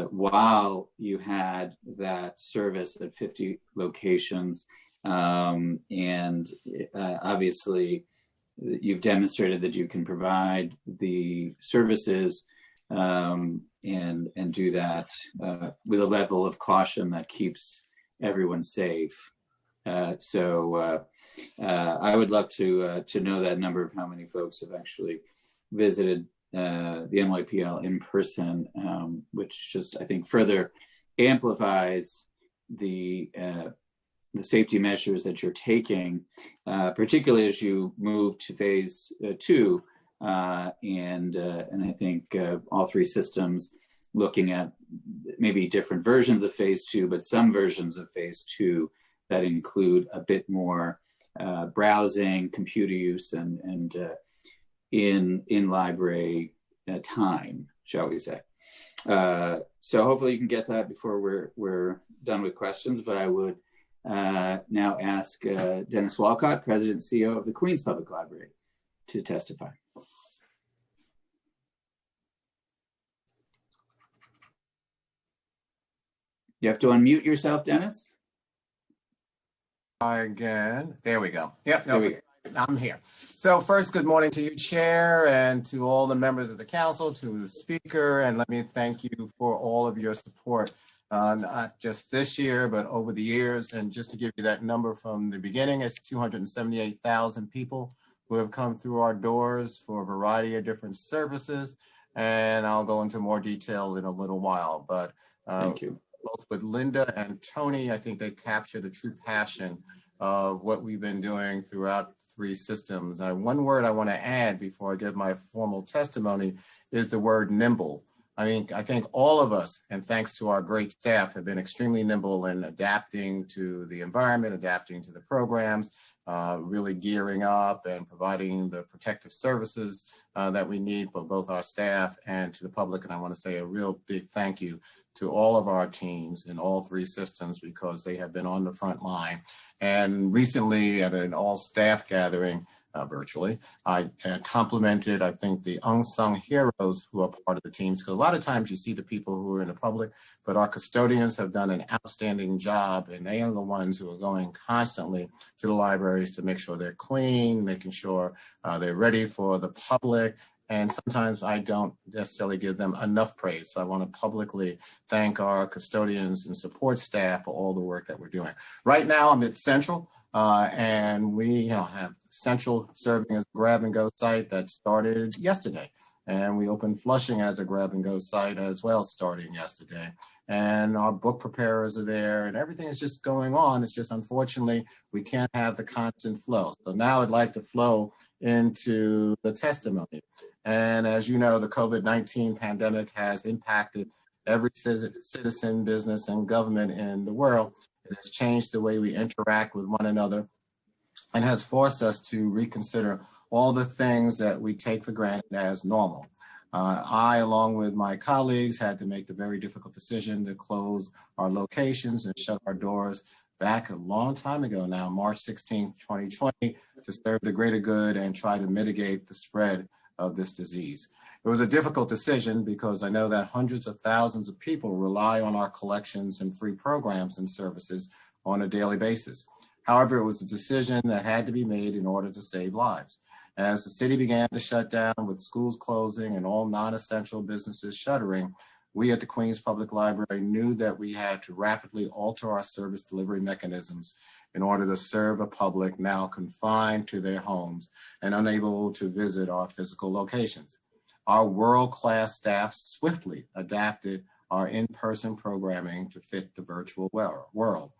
while you had that service at 50 locations. Obviously, you've demonstrated that you can provide the services and do that with a level of caution that keeps everyone safe. So I would love to know that number of how many folks have actually visited the NYPL in person, which just I think further amplifies the safety measures that you're taking, particularly as you move to phase 2, and I think all 3 systems looking at maybe different versions of phase 2, but some versions of phase 2 that include a bit more browsing, computer use, and in library time, shall we say. So hopefully you can get that before we're done with questions, but I would now ask Dennis Walcott, President and CEO of the Queens Public Library, to testify. You have to unmute yourself, Dennis. Again, there we go. Yep, There we go. I'm here. So first, good morning to you, Chair, and to all the members of the council, to the speaker, and let me thank you for all of your support, not just this year, but over the years. And just to give you that number from the beginning, it's 278,000 people who have come through our doors for a variety of different services. And I'll go into more detail in a little while, but Thank you. both with Linda and Tony, I think they capture the true passion of what we've been doing throughout 3 systems. One word I want to add before I give my formal testimony is the word nimble. I think all of us, and thanks to our great staff, have been extremely nimble in adapting to the environment, adapting to the programs, really gearing up and providing the protective services that we need for both our staff and to the public. And I want to say a real big thank you to all of our teams in all three systems because they have been on the front line. And recently at an all-staff gathering, virtually, I complimented, I think, the unsung heroes who are part of the teams, because a lot of times you see the people who are in the public, but our custodians have done an outstanding job, and they are the ones who are going constantly to the libraries to make sure they're clean, making sure they're ready for the public. And sometimes I don't necessarily give them enough praise. So I want to publicly thank our custodians and support staff for all the work that we're doing. Right now I'm at Central, and we have Central serving as a grab-and-go site that started yesterday. And we opened Flushing as a grab-and-go site as well starting yesterday. And our book preparers are there, and everything is just going on. It's just unfortunately we can't have the constant flow. So now I'd like to flow into the testimony. And as you know, the COVID-19 pandemic has impacted every citizen, business, and government in the world. It has changed the way we interact with one another and has forced us to reconsider all the things that we take for granted as normal. I, along with my colleagues, had to make the very difficult decision to close our locations and shut our doors back a long time ago now, March 16th, 2020, to serve the greater good and try to mitigate the spread of this disease. It was a difficult decision because I know that hundreds of thousands of people rely on our collections and free programs and services on a daily basis. However, it was a decision that had to be made in order to save lives. As the city began to shut down with schools closing and all non-essential businesses shuttering, we at the Queens Public Library knew that we had to rapidly alter our service delivery mechanisms in order to serve a public now confined to their homes and unable to visit our physical locations. Our world-class staff swiftly adapted our in-person programming to fit the virtual world.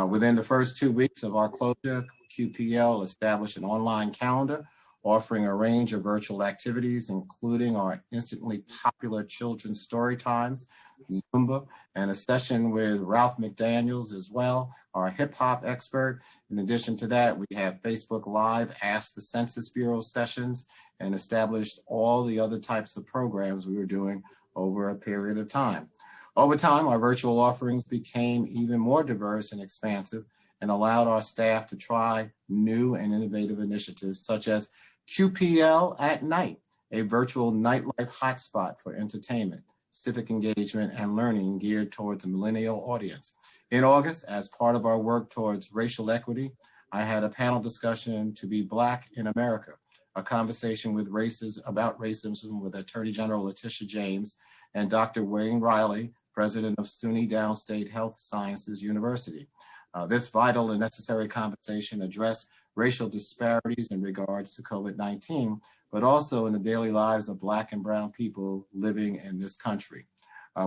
Within the first 2 weeks of our closure, QPL established an online calendar offering a range of virtual activities, including our instantly popular children's story times, Zumba, and a session with Ralph McDaniels as well, our hip hop expert. In addition to that, we have Facebook Live, Ask the Census Bureau sessions, and established all the other types of programs we were doing over a period of time. Over time, our virtual offerings became even more diverse and expansive and allowed our staff to try new and innovative initiatives such as QPL at Night, a virtual nightlife hotspot for entertainment, civic engagement, and learning geared towards a millennial audience. In August, as part of our work towards racial equity, I had a panel discussion to be Black in America, a conversation with about racism with Attorney General Letitia James and Dr. Wayne Riley, president of SUNY Downstate Health Sciences University. This vital and necessary conversation addressed racial disparities in regards to COVID-19, but also in the daily lives of Black and Brown people living in this country.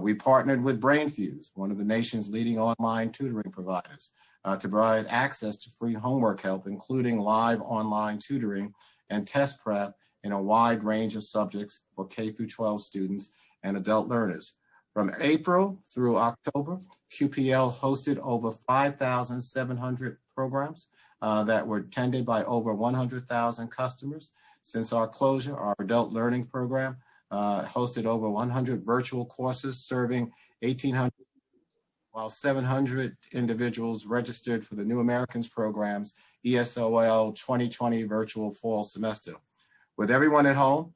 We partnered with BrainFuse, one of the nation's leading online tutoring providers, to provide access to free homework help, including live online tutoring and test prep in a wide range of subjects for K-12 students and adult learners. From April through October, QPL hosted over 5,700 programs that were attended by over 100,000 customers. Since our closure, our adult learning program hosted over 100 virtual courses serving 1,800, while 700 individuals registered for the New Americans Program's ESOL 2020 virtual fall semester. With everyone at home,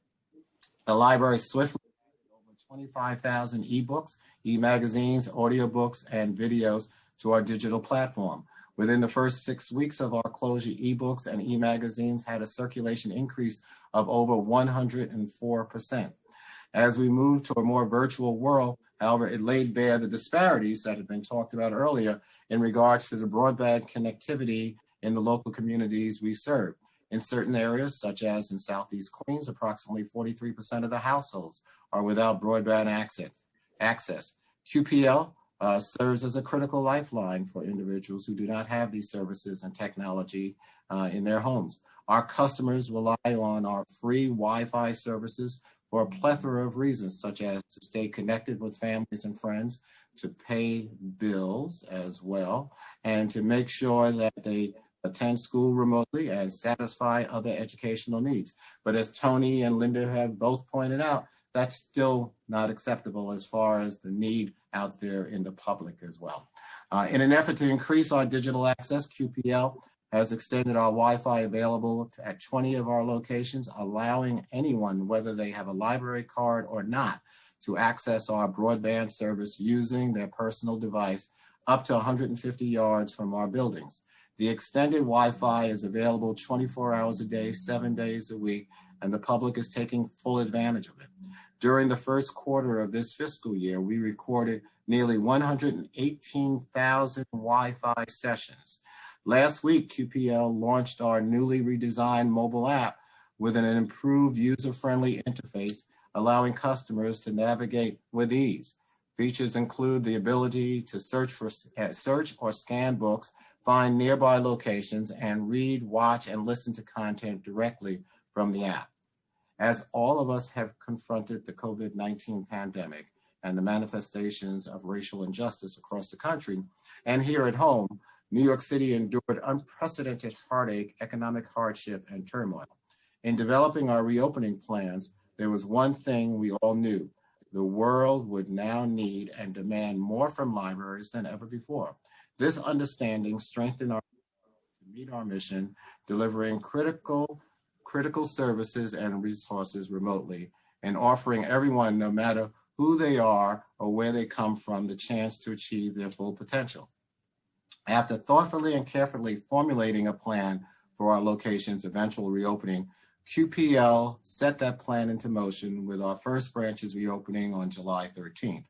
the library swiftly added over 25,000 ebooks, e-magazines, audiobooks, and videos to our digital platform. Within the first 6 weeks of our closure, ebooks and e-magazines had a circulation increase of over 104%. As we move to a more virtual world, however, it laid bare the disparities that had been talked about earlier in regards to the broadband connectivity in the local communities we serve. In certain areas, such as in Southeast Queens, approximately 43% of the households are without broadband access. QPL serves as a critical lifeline for individuals who do not have these services and technology in their homes. Our customers rely on our free Wi-Fi services for a plethora of reasons, such as to stay connected with families and friends, to pay bills as well, and to make sure that they attend school remotely and satisfy other educational needs. But as Tony and Linda have both pointed out, that's still not acceptable as far as the need out there in the public as well. In an effort to increase our digital access, QPL has extended our Wi-Fi available at 20 of our locations, allowing anyone, whether they have a library card or not, to access our broadband service using their personal device up to 150 yards from our buildings. The extended Wi-Fi is available 24 hours a day, 7 days a week, and the public is taking full advantage of it. During the first quarter of this fiscal year, we recorded nearly 118,000 Wi-Fi sessions. Last week, QPL launched our newly redesigned mobile app with an improved user-friendly interface, allowing customers to navigate with ease. Features include the ability to search or scan books, find nearby locations, and read, watch, and listen to content directly from the app. As all of us have confronted the COVID-19 pandemic and the manifestations of racial injustice across the country, and here at home, New York City endured unprecedented heartache, economic hardship, and turmoil. In developing our reopening plans, there was one thing we all knew: the world would now need and demand more from libraries than ever before. This understanding strengthened our to meet our mission, delivering critical services and resources remotely, and offering everyone, no matter who they are or where they come from, the chance to achieve their full potential. After thoughtfully and carefully formulating a plan for our location's eventual reopening, QPL set that plan into motion with our first branches reopening on July 13th.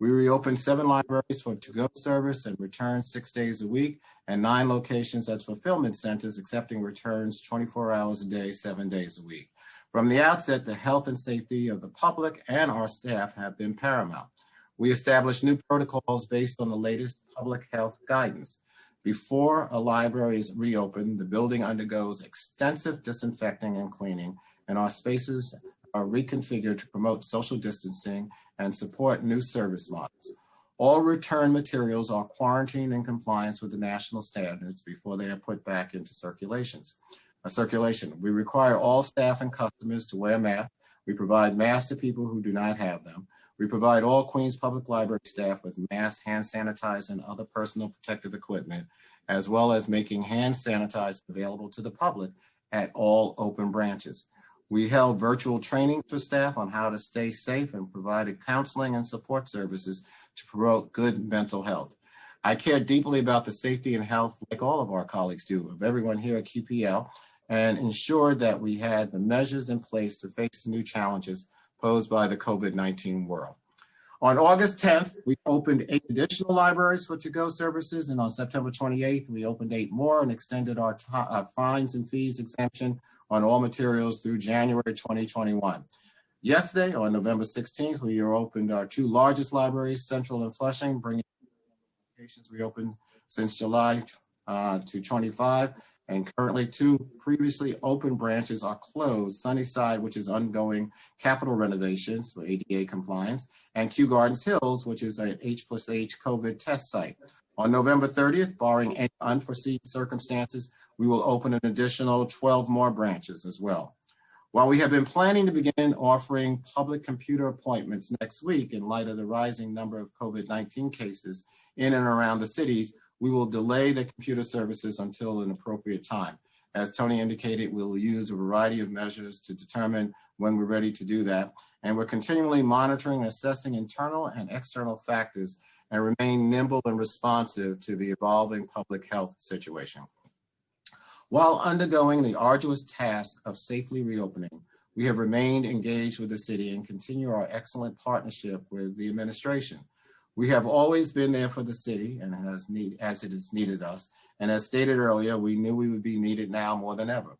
We reopened 7 libraries for to-go service and returns 6 days a week, and 9 locations as fulfillment centers accepting returns 24 hours a day, 7 days a week. From the outset, the health and safety of the public and our staff have been paramount. We established new protocols based on the latest public health guidance. Before a library is reopened, the building undergoes extensive disinfecting and cleaning, and our spaces are reconfigured to promote social distancing and support new service models. All return materials are quarantined in compliance with the national standards before they are put back into circulation. We require all staff and customers to wear masks. We provide masks to people who do not have them. We provide all Queens Public Library staff with masks, hand sanitizer, and other personal protective equipment, as well as making hand sanitizer available to the public at all open branches. We held virtual training for staff on how to stay safe and provided counseling and support services to promote good mental health. I care deeply about the safety and health, like all of our colleagues do, of everyone here at QPL, and ensured that we had the measures in place to face the new challenges posed by the COVID-19 world. On August 10th, we opened 8 additional libraries for to-go services, and on September 28th, we opened 8 more and extended our fines and fees exemption on all materials through January 2021. Yesterday, on November 16th, we opened our 2 largest libraries, Central and Flushing, bringing locations we opened since July to 25. And currently 2 previously open branches are closed: Sunnyside, which is ongoing capital renovations for ADA compliance, and Kew Gardens Hills, which is an H+H COVID test site. On November 30th, barring any unforeseen circumstances, we will open an additional 12 more branches as well. While we have been planning to begin offering public computer appointments next week in light of the rising number of COVID-19 cases in and around the cities, we will delay the computer services until an appropriate time. As Tony indicated, we'll use a variety of measures to determine when we're ready to do that. And we're continually monitoring and assessing internal and external factors and remain nimble and responsive to the evolving public health situation. While undergoing the arduous task of safely reopening, we have remained engaged with the city and continue our excellent partnership with the administration. We have always been there for the city and as it has needed us. And as stated earlier, we knew we would be needed now more than ever.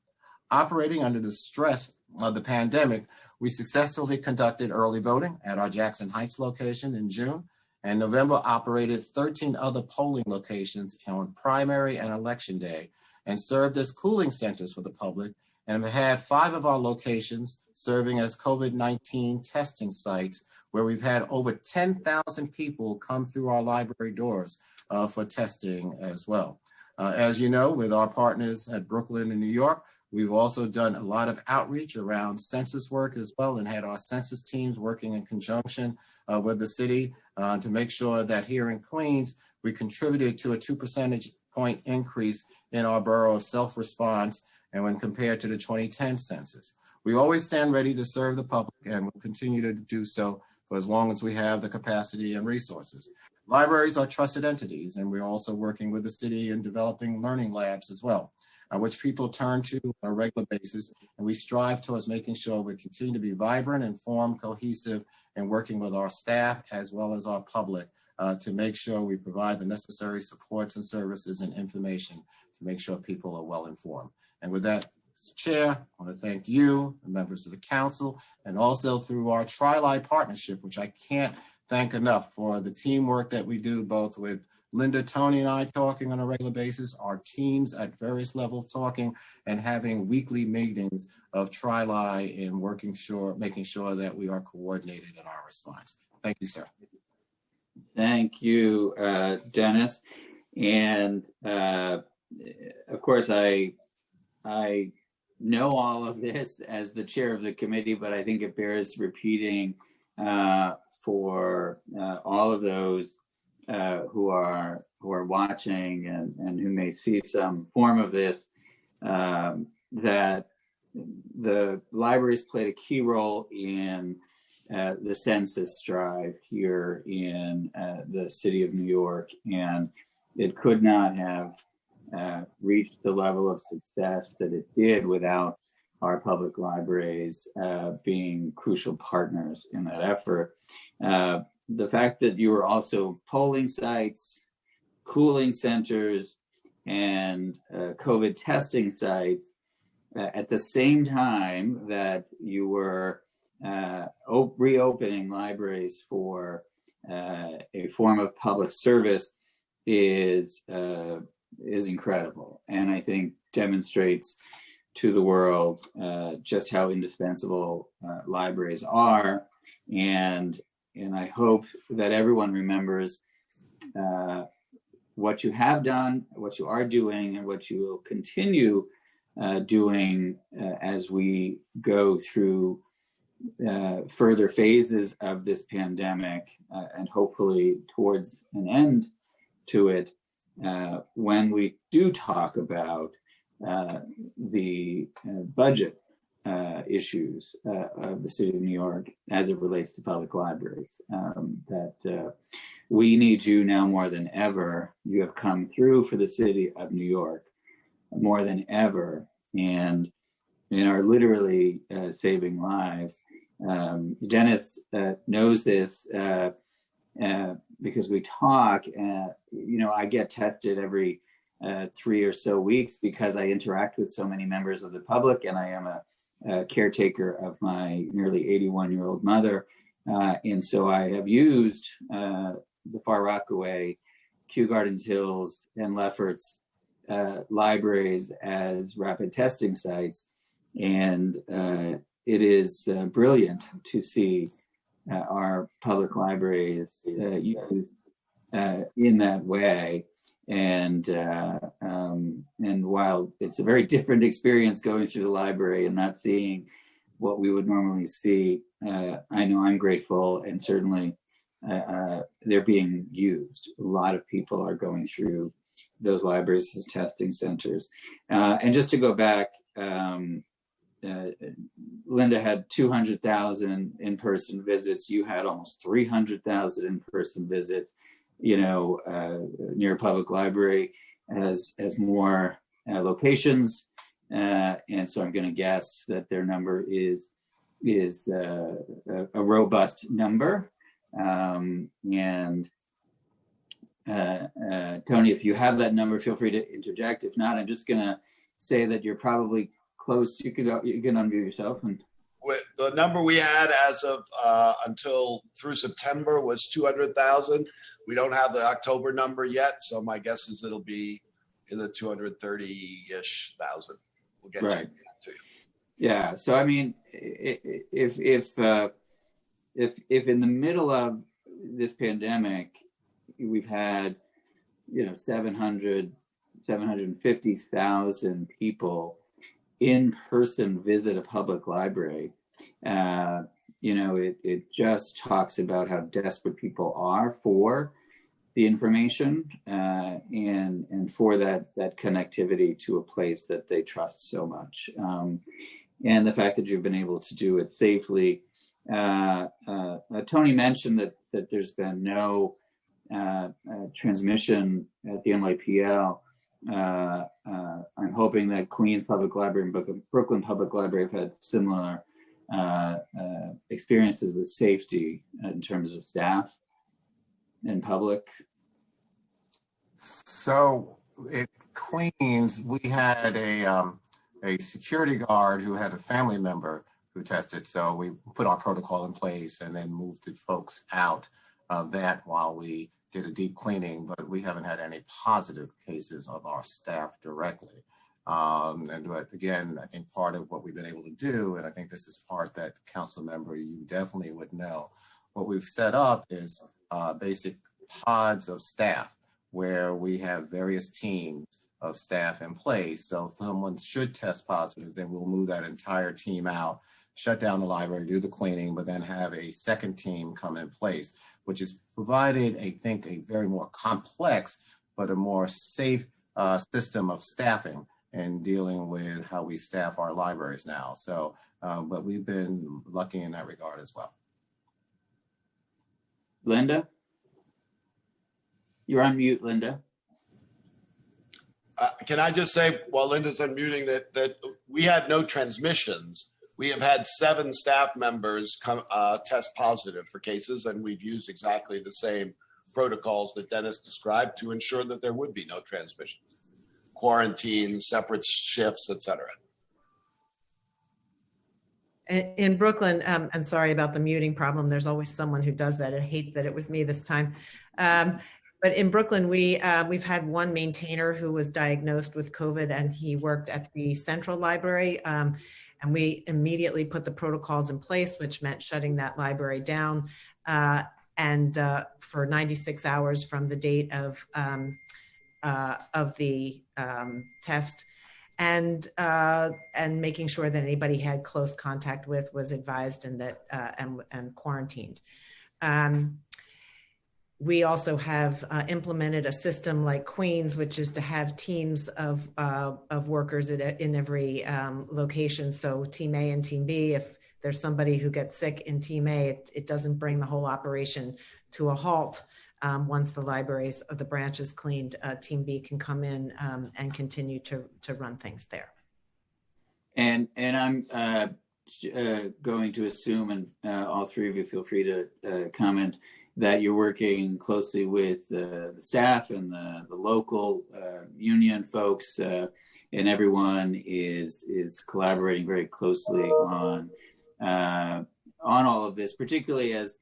Operating under the stress of the pandemic, we successfully conducted early voting at our Jackson Heights location in June, and November operated 13 other polling locations on primary and election day and served as cooling centers for the public, and have had 5 of our locations serving as COVID-19 testing sites, where we've had over 10,000 people come through our library doors for testing as well. As you know, with our partners at Brooklyn and New York, we've also done a lot of outreach around census work as well, and had our census teams working in conjunction with the city to make sure that here in Queens, we contributed to a 2 percentage point increase in our borough of self-response, and when compared to the 2010 census. We always stand ready to serve the public, and will continue to do so for as long as we have the capacity and resources. Libraries are trusted entities, and we're also working with the city in developing learning labs as well, which people turn to on a regular basis. And we strive towards making sure we continue to be vibrant, informed, cohesive, and working with our staff as well as our public to make sure we provide the necessary supports and services and information to make sure people are well informed. And with that, Mr. Chair, I want to thank you, the members of the council, and also through our Tri-Li partnership, which I can't thank enough for the teamwork that we do, both with Linda, Tony, and I talking on a regular basis, our teams at various levels talking, and having weekly meetings of Tri-Li and making sure that we are coordinated in our response. Thank you, sir. Thank you, Dennis. And of course, I know all of this as the chair of the committee, but I think it bears repeating for all of those who are watching and who may see some form of this, that the libraries played a key role in the census drive here in the city of New York, and it could not have reached the level of success that it did without our public libraries being crucial partners in that effort. The fact that you were also polling sites, cooling centers, and COVID testing sites at the same time that you were reopening libraries for a form of public service is incredible, and I think demonstrates to the world just how indispensable libraries are. And I hope that everyone remembers what you have done, what you are doing, and what you will continue doing as we go through further phases of this pandemic and hopefully towards an end to it when we do talk about the budget issues of the city of New York as it relates to public libraries. That we need you now more than ever. You have come through for the city of New York more than ever, and are literally saving lives. Dennis knows this because we talk. I get tested every 3 or so weeks because I interact with so many members of the public, and I am a caretaker of my nearly 81-year-old mother. And so I have used the Far Rockaway, Kew Gardens Hills, and Lefferts libraries as rapid testing sites. And it is brilliant to see our public libraries used in that way. And while it's a very different experience going through the library and not seeing what we would normally see, I know I'm grateful, and certainly they're being used. A lot of people are going through those libraries as testing centers. And just to go back, Linda had 200,000 in-person visits. You had almost 300,000 in-person visits. Near a public library has more locations, and so I'm going to guess that their number is a robust number. And Tony, if you have that number, feel free to interject. If not, I'm just going to say that you're probably close. You can unmute yourself. And the number we had as of until through September was 200,000. We don't have the October number yet, so my guess is it'll be in the 230-ish thousand. We'll get right to you. Yeah. So I mean, if in the middle of this pandemic we've had 700 750,000 people in person visit a public library, it just talks about how desperate people are for the information and for that connectivity to a place that they trust so much. And the fact that you've been able to do it safely. Tony mentioned that there's been no transmission at the NYPL. I'm hoping that Queens Public Library and Brooklyn Public Library have had similar experiences with safety in terms of staff and public. So at Queens, we had a security guard who had a family member who tested. So we put our protocol in place and then moved the folks out of that while we did a deep cleaning, but we haven't had any positive cases of our staff directly. But again, I think part of what we've been able to do, and I think this is part that council member, you definitely would know, what we've set up is basic pods of staff where we have various teams of staff in place. So if someone should test positive, then we'll move that entire team out, shut down the library, do the cleaning, but then have a second team come in place, which has provided, I think, a very more complex, but a more safe system of staffing and dealing with how we staff our libraries now. So, but we've been lucky in that regard as well. Linda? You're on mute, Linda. Can I just say, while Linda's unmuting, that we had no transmissions. We have had 7 staff members come test positive for cases, and we've used exactly the same protocols that Dennis described to ensure that there would be no transmissions. Quarantine, separate shifts, et cetera. In Brooklyn, and sorry about the muting problem, there's always someone who does that. I hate that it was me this time. But in Brooklyn, we've had one maintainer who was diagnosed with COVID, and he worked at the Central Library. And we immediately put the protocols in place, which meant shutting that library down for 96 hours from the date of the test, and making sure that anybody had close contact with was advised and that and quarantined. We also have implemented a system like Queens, which is to have teams of workers in every location. So Team A and Team B, if there's somebody who gets sick in Team A, it doesn't bring the whole operation to a halt. Once the libraries or the branch is cleaned, Team B can come in and continue to run things there. And I'm going to assume, and all three of you feel free to comment, that you're working closely with the staff and the local union folks, and everyone is collaborating very closely on all of this, particularly as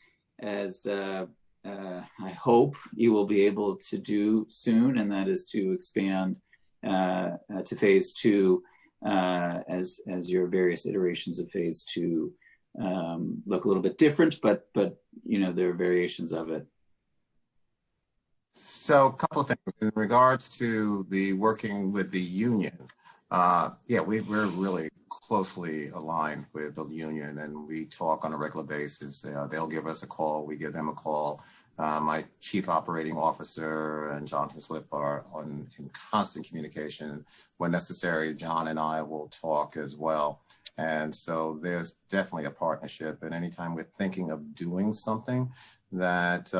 I hope you will be able to do soon, and that is to expand to phase 2 as your various iterations of phase 2 look a little bit different, but there are variations of it. So a couple of things in regards to the working with the union. We're really closely aligned with the union, and we talk on a regular basis. They'll give us a call, we give them a call. My chief operating officer and John Hislop are in constant communication. When necessary, John and I will talk as well. And so there's definitely a partnership, and anytime we're thinking of doing something that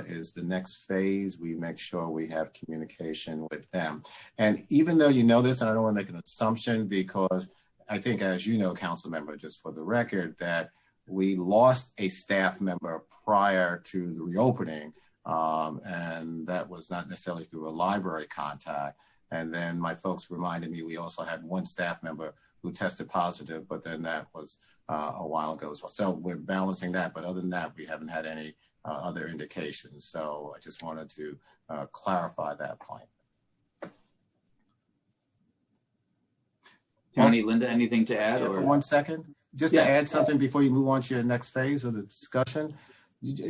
is the next phase, we make sure we have communication with them. And even though you know this, and I don't want to make an assumption, because I think, as you know, council member, just for the record, that we lost a staff member prior to the reopening, and that was not necessarily through a library contact. And then my folks reminded me we also had one staff member who tested positive, but then that was a while ago as well. So we're balancing that, but other than that, we haven't had any other indications. So I just wanted to clarify that point. Tony, Linda, anything to add? For 1 second, just to add something before you move on to your next phase of the discussion.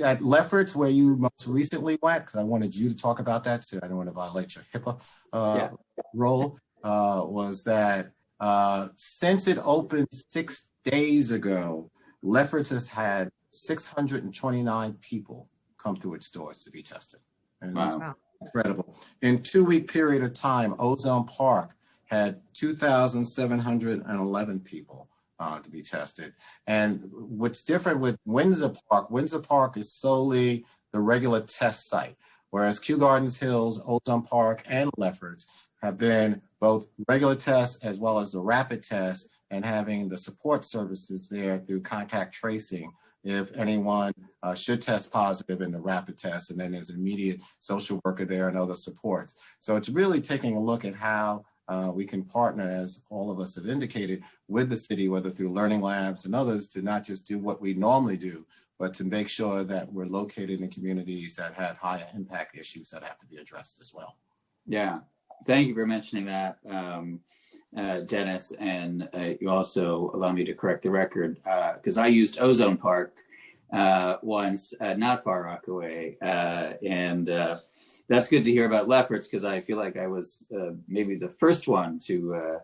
At Lefferts, where you most recently went, because I wanted you to talk about that too. I don't want to violate your HIPAA role, was that since it opened 6 days ago, Lefferts has had 629 people come through its doors to be tested. And it's incredible. In 2-week period of time, Ozone Park had 2,711 people to be tested. And what's different with Windsor Park is solely the regular test site, whereas Kew Gardens Hills, Ozone Park, and Lefferts have been both regular tests as well as the rapid tests, and having the support services there through contact tracing if anyone should test positive in the rapid test, and then there's an immediate social worker there and other supports. So it's really taking a look at how we can partner, as all of us have indicated, with the city, whether through learning labs and others, to not just do what we normally do, but to make sure that we're located in communities that have higher impact issues that have to be addressed as well. Yeah, thank you for mentioning that, Dennis. And you also allow me to correct the record, because I used Ozone Park once, not Far Rockaway, and that's good to hear about Lefferts, because I feel like I was maybe the first one to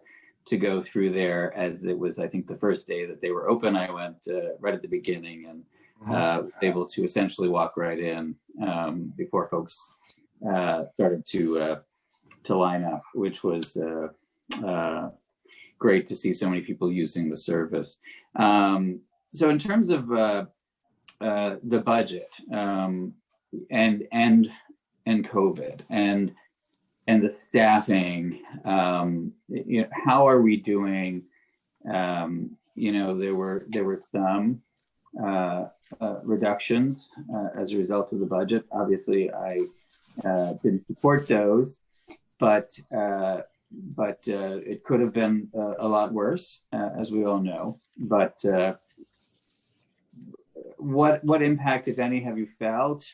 go through there, as it was, I think, the first day that they were open. I went right at the beginning and was able to essentially walk right in before folks started to line up, which was great to see so many people using the service. So in terms of the budget and COVID and the staffing, how are we doing? There were some reductions as a result of the budget. Obviously, I didn't support those, but it could have been a lot worse, as we all know. But what impact, if any, have you felt?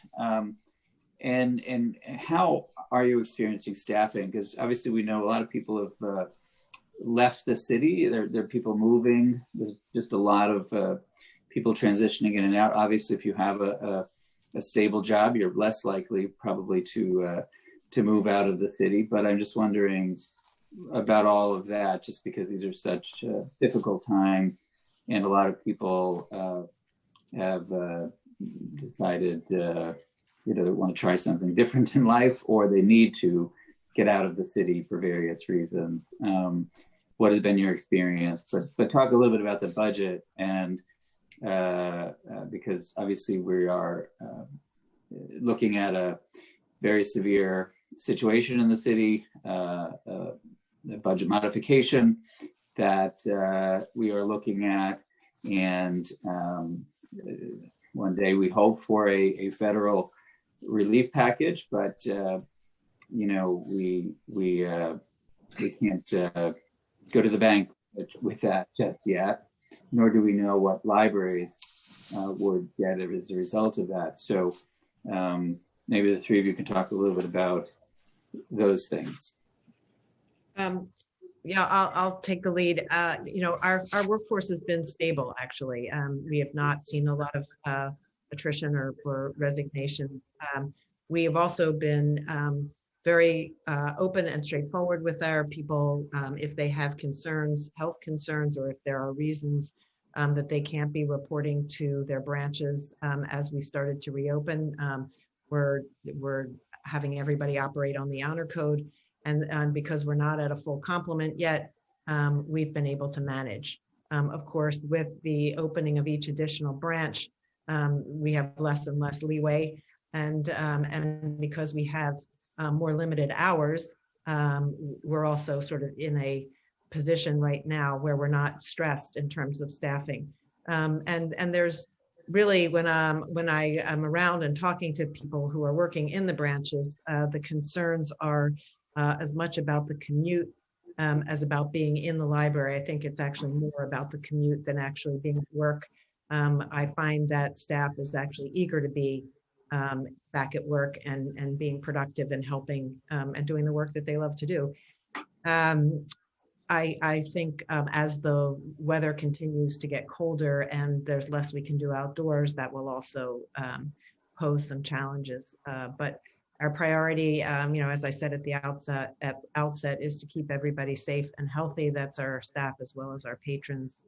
And how are you experiencing staffing? Because obviously we know a lot of people have left the city. There are people moving. There's just a lot of people transitioning in and out. Obviously, if you have a stable job, you're less likely probably to move out of the city. But I'm just wondering about all of that, just because these are such difficult times, and a lot of people have decided they want to try something different in life, or they need to get out of the city for various reasons. What has been your experience? But talk a little bit about the budget, and because obviously we are looking at a very severe situation in the city, the budget modification that we are looking at, and one day we hope for a federal relief package, but we can't go to the bank with that just yet, nor do we know what libraries would get as a result of that. So maybe the three of you can talk a little bit about those things. Yeah, I'll take the lead. Our workforce has been stable, actually. We have not seen a lot of attrition or resignations. We have also been very open and straightforward with our people. If they have concerns, health concerns, or if there are reasons that they can't be reporting to their branches as we started to reopen, we're having everybody operate on the honor code. And because we're not at a full complement yet, we've been able to manage. Of course, with the opening of each additional branch, we have less and less leeway. And because we have more limited hours, we're also sort of in a position right now where we're not stressed in terms of staffing. And there's really, when I am around and talking to people who are working in the branches, the concerns are as much about the commute as about being in the library. I think it's actually more about the commute than actually being at work. I find that staff is actually eager to be back at work and being productive and helping and doing the work that they love to do. I think as the weather continues to get colder and there's less we can do outdoors, that will also pose some challenges. But our priority, as I said at the outset, is to keep everybody safe and healthy. That's our staff as well as our patrons.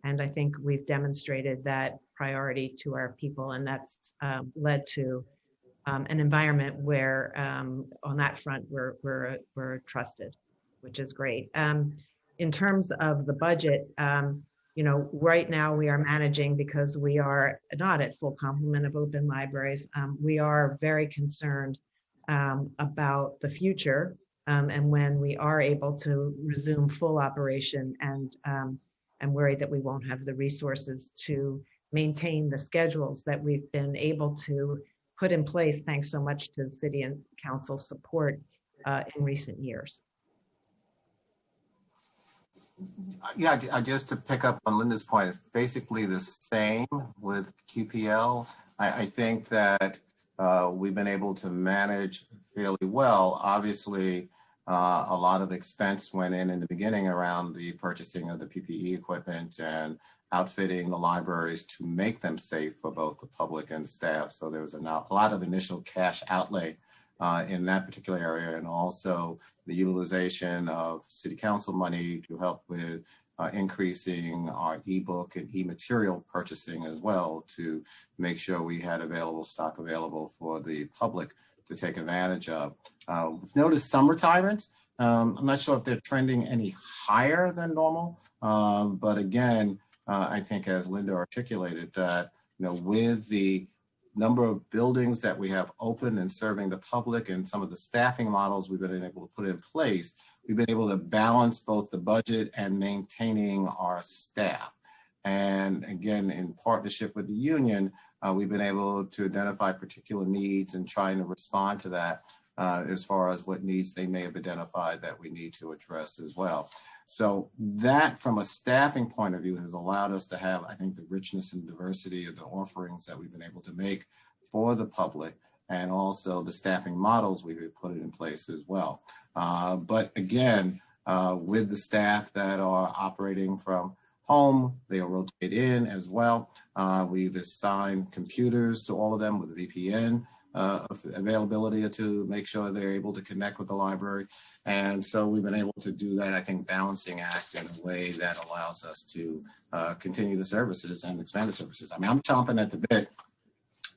And I think we've demonstrated that priority to our people, and that's led to an environment where on that front we're trusted, which is great. In terms of the budget, right now we are managing because we are not at full complement of open libraries. We are very concerned about the future and when we are able to resume full operation, and I'm worried that we won't have the resources to maintain the schedules that we've been able to put in place, thanks so much to the city and council support in recent years. Yeah, just to pick up on Linda's point, it's basically the same with QPL. I think that we've been able to manage fairly well. Obviously, a lot of expense went in the beginning around the purchasing of the PPE equipment and outfitting the libraries to make them safe for both the public and staff. So there was a lot of initial cash outlay in that particular area, and also the utilization of city council money to help with increasing our ebook and e-material purchasing as well, to make sure we had stock available for the public to take advantage of. We've noticed some retirements. I'm not sure if they're trending any higher than normal, but again, I think as Linda articulated that, with the number of buildings that we have open and serving the public and some of the staffing models we've been able to put in place, we've been able to balance both the budget and maintaining our staff. And again, in partnership with the union, we've been able to identify particular needs and trying to respond to that as far as what needs they may have identified that we need to address as well. So that, from a staffing point of view, has allowed us to have, I think, the richness and diversity of the offerings that we've been able to make for the public, and also the staffing models we've put in place as well. But again, with the staff that are operating from home, they will rotate in as well. We've assigned computers to all of them with VPN availability to make sure they're able to connect with the library. And so we've been able to do that, I think, balancing act in a way that allows us to continue the services and expand the services. I mean, I'm chomping at the bit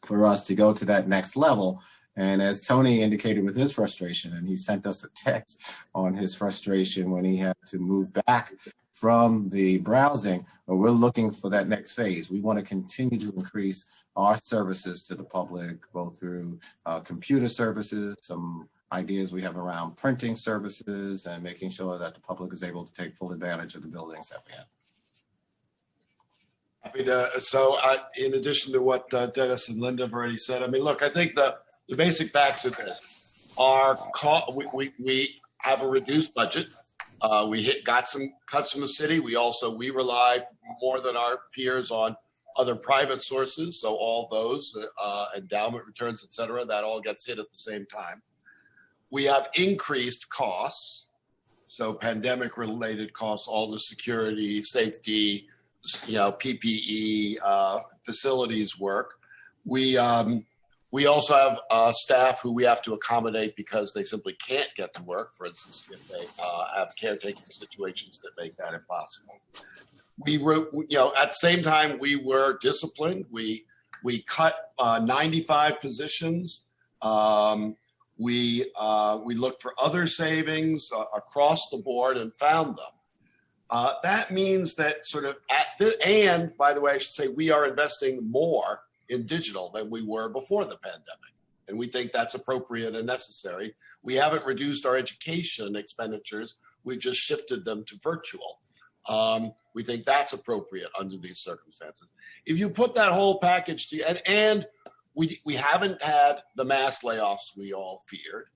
for us to go to that next level. And as Tony indicated with his frustration, and he sent us a text on his frustration when he had to move back from the browsing, but we're looking for that next phase. We want to continue to increase our services to the public, both through computer services, some ideas we have around printing services, and making sure that the public is able to take full advantage of the buildings that we have. Happy to. So in addition to what Dennis and Linda have already said, I mean, look, I think the basic facts of this are we have a reduced budget. We got some cuts from the city. We rely more than our peers on other private sources. So all those endowment returns, et cetera, that all gets hit at the same time. We have increased costs. So pandemic related costs, all the security, safety, PPE, facilities work. We also have staff who we have to accommodate because they simply can't get to work. For instance, if they have caretaking situations that make that impossible. At the same time, we were disciplined. We cut 95 positions. We looked for other savings across the board and found them. That means that and by the way, I should say we are investing more in digital than we were before the pandemic. And we think that's appropriate and necessary. We haven't reduced our education expenditures. We just shifted them to virtual. We think that's appropriate under these circumstances. If you put that whole package together, and we haven't had the mass layoffs we all feared.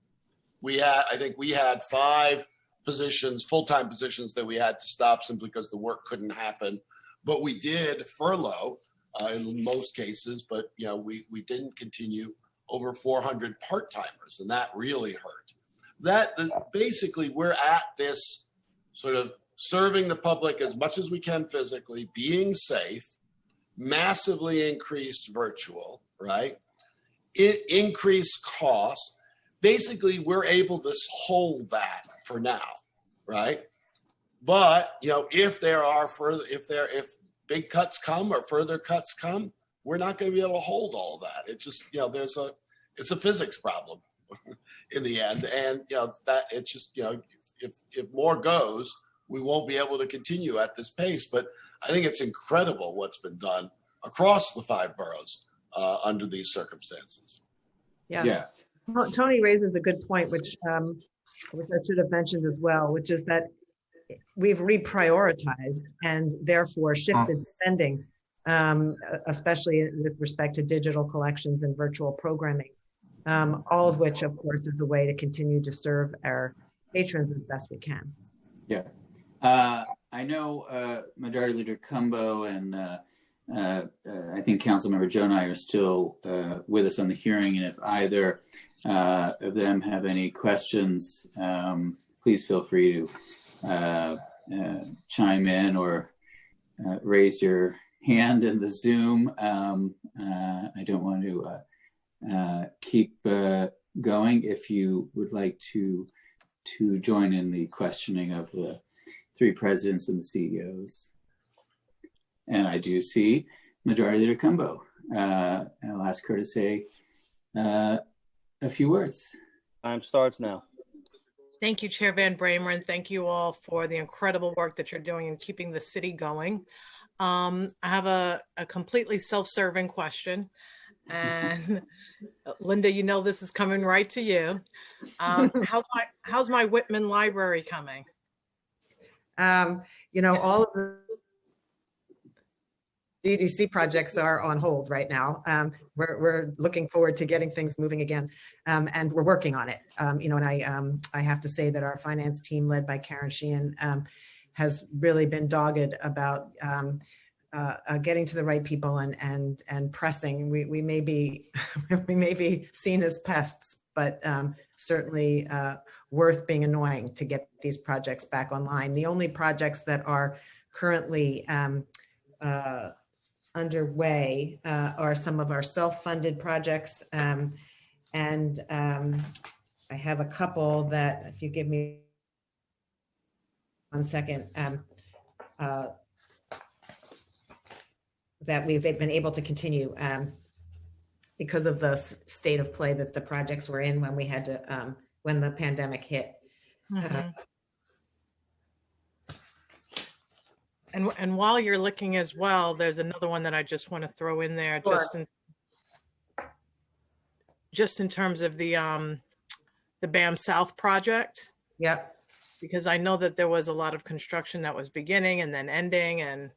I think we had 5 positions, full-time positions that we had to stop simply because the work couldn't happen. But we did furlough in most cases, but we didn't continue over 400 part-timers, and that really hurt. Basically we're at this sort of serving the public as much as we can physically, being safe, massively increased virtual, right? Increased costs. Basically, we're able to hold that for now, right? But, you know, if big cuts come or further cuts come, we're not going to be able to hold all that. It just, you know, it's a physics problem in the end. And, you know, that it's just, you know, if more goes, we won't be able to continue at this pace. But I think it's incredible what's been done across the 5 boroughs under these circumstances. Yeah. Well, Tony raises a good point, which I should have mentioned as well, which is that we've reprioritized and therefore shifted spending, especially with respect to digital collections and virtual programming, all of which, of course, is a way to continue to serve our patrons as best we can. Yeah. I know Majority Leader Cumbo and I think Councilmember Joe and I are still with us on the hearing, and if either of them have any questions, please feel free to chime in or raise your hand in the Zoom. I don't want to keep going. If you would like to join in the questioning of the 3 presidents and the CEOs. And I do see Majority Leader Cumbo. I'll ask her to say a few words. Time starts now. Thank you, Chair Van Bramer, and thank you all for the incredible work that you're doing in keeping the city going. I have a completely self-serving question, and Linda, you know this is coming right to you. How's my Whitman Library coming? You know, all of the DDC projects are on hold right now. We're looking forward to getting things moving again, and we're working on it. You know, and I have to say that our finance team, led by Karen Sheehan, has really been dogged about getting to the right people and pressing. We may be we may be seen as pests, but certainly worth being annoying to get these projects back online. The only projects that are currently underway are some of our self-funded projects, and I have a couple that, if you give me 1 second, that we've been able to continue because of the state of play that the projects were in when we had to when the pandemic hit. Mm-hmm. And while you're looking as well, there's another one that I just want to throw in there, Sure. just in terms of the BAM South project. Yep. Because I know that there was a lot of construction that was beginning and then ending, and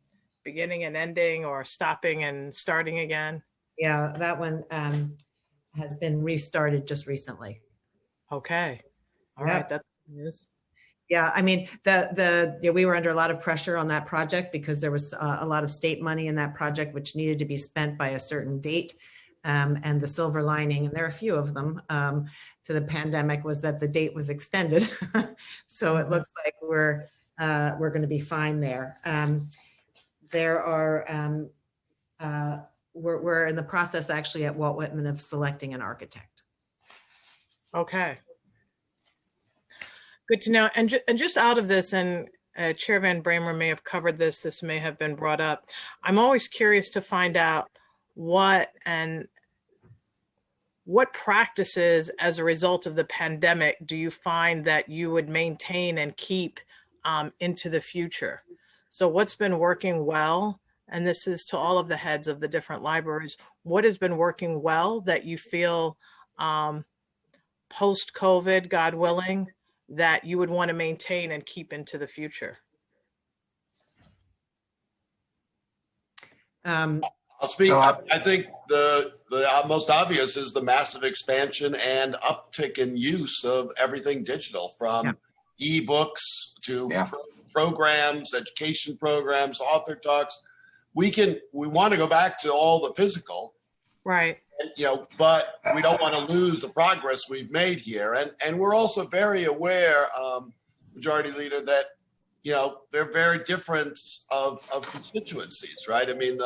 beginning and ending, or stopping and starting again. Yeah, that one has been restarted just recently. Okay. All Yep. right. That's yes. Yeah, I mean, we were under a lot of pressure on that project because there was a lot of state money in that project which needed to be spent by a certain date. And the silver lining, and there are a few of them, to the pandemic was that the date was extended. So it looks like we're going to be fine there. There are, we're in the process actually at Walt Whitman of selecting an architect. Okay. Good to know. And just out of this, and Chair Van Bramer may have covered this, this may have been brought up. I'm always curious to find out what practices as a result of the pandemic do you find that you would maintain and keep into the future? So what's been working well, and this is to all of the heads of the different libraries, what has been working well that you feel post-COVID, God willing, that you would want to maintain and keep into the future? I'll speak. I think the most obvious is the massive expansion and uptick in use of everything digital, from ebooks to programs, education programs, author talks. We want to go back to all the physical, right? And, you know, but we don't want to lose the progress we've made here. And we're also very aware, Majority Leader, that they're very different of constituencies, right? I mean,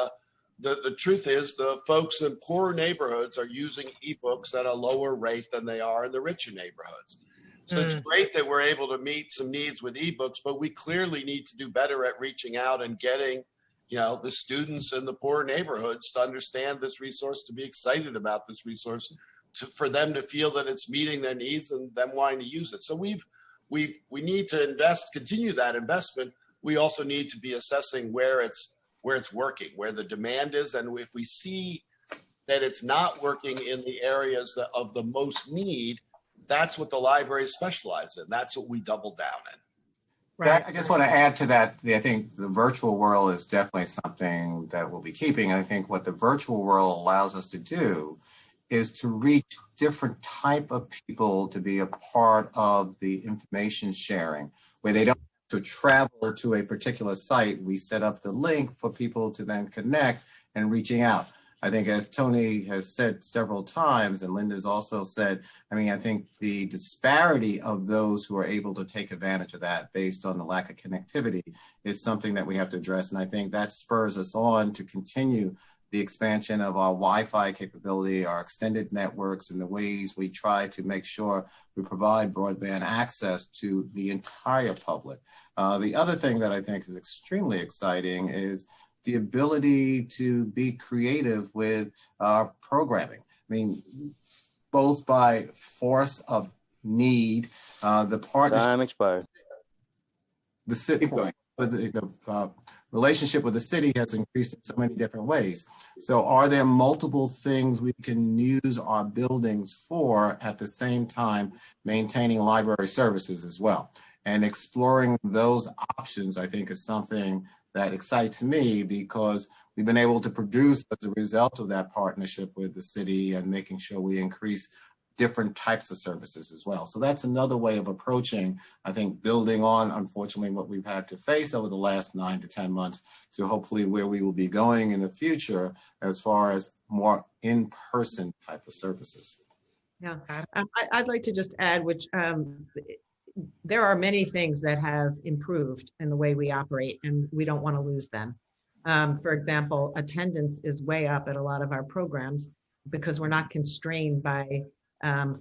the truth is the folks in poorer neighborhoods are using ebooks at a lower rate than they are in the richer neighborhoods. So it's great that we're able to meet some needs with ebooks, but we clearly need to do better at reaching out and getting, the students in the poorer neighborhoods to understand this resource, to be excited about this resource, for them to feel that it's meeting their needs and them wanting to use it. So we need to continue that investment. We also need to be assessing where it's working, where the demand is, and if we see that it's not working in the areas of the most need, that's what the libraries specialize in. That's what we double down in. Right. I just want to add to that. I think the virtual world is definitely something that we'll be keeping. And I think what the virtual world allows us to do is to reach different type of people to be a part of the information sharing, where they don't have to travel to a particular site. We set up the link for people to then connect and reaching out. I think, as Tony has said several times, and Linda's also said, I think the disparity of those who are able to take advantage of that based on the lack of connectivity is something that we have to address. And I think that spurs us on to continue the expansion of our Wi-Fi capability, our extended networks, and the ways we try to make sure we provide broadband access to the entire public. The other thing that I think is extremely exciting is the ability to be creative with programming. Both by force of need, the partnership. Time expired. The relationship with the city has increased in so many different ways. So are there multiple things we can use our buildings for at the same time maintaining library services as well? And exploring those options, I think, is something that excites me, because we've been able to produce as a result of that partnership with the city and making sure we increase different types of services as well. So that's another way of approaching, I think, building on, unfortunately, what we've had to face over the last 9 to 10 months to hopefully where we will be going in the future as far as more in-person type of services. Yeah, I'd like to just add, which there are many things that have improved in the way we operate, and we don't want to lose them. For example, attendance is way up at a lot of our programs because we're not constrained by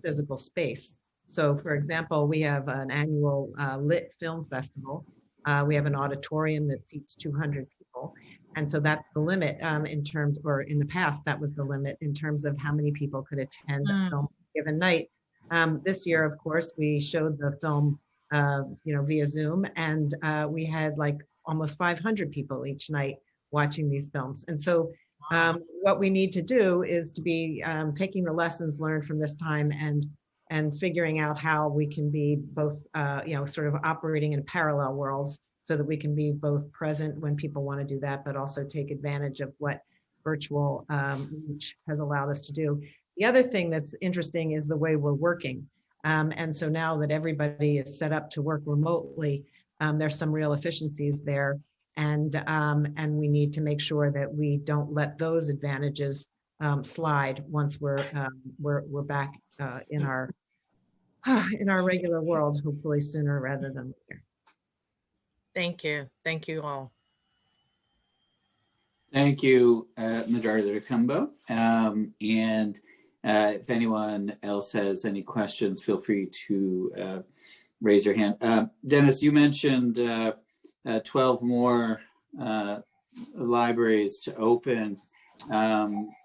physical space. So, for example, we have an annual lit film festival. We have an auditorium that seats 200 people. And so that's the limit in terms, or in the past, that was the limit in terms of how many people could attend a film given night. This year, of course, we showed the film, via Zoom, and we had like almost 500 people each night watching these films. And so what we need to do is to be taking the lessons learned from this time and figuring out how we can be both, sort of operating in parallel worlds so that we can be both present when people want to do that, but also take advantage of what virtual reach has allowed us to do. The other thing that's interesting is the way we're working. And so now that everybody is set up to work remotely, there's some real efficiencies there. And we need to make sure that we don't let those advantages slide once we're back in our regular world, hopefully sooner rather than later. Thank you. Thank you all. Thank you, Majority Leader Cumbo. And if anyone else has any questions, feel free to raise your hand. Dennis, you mentioned 12 more libraries to open.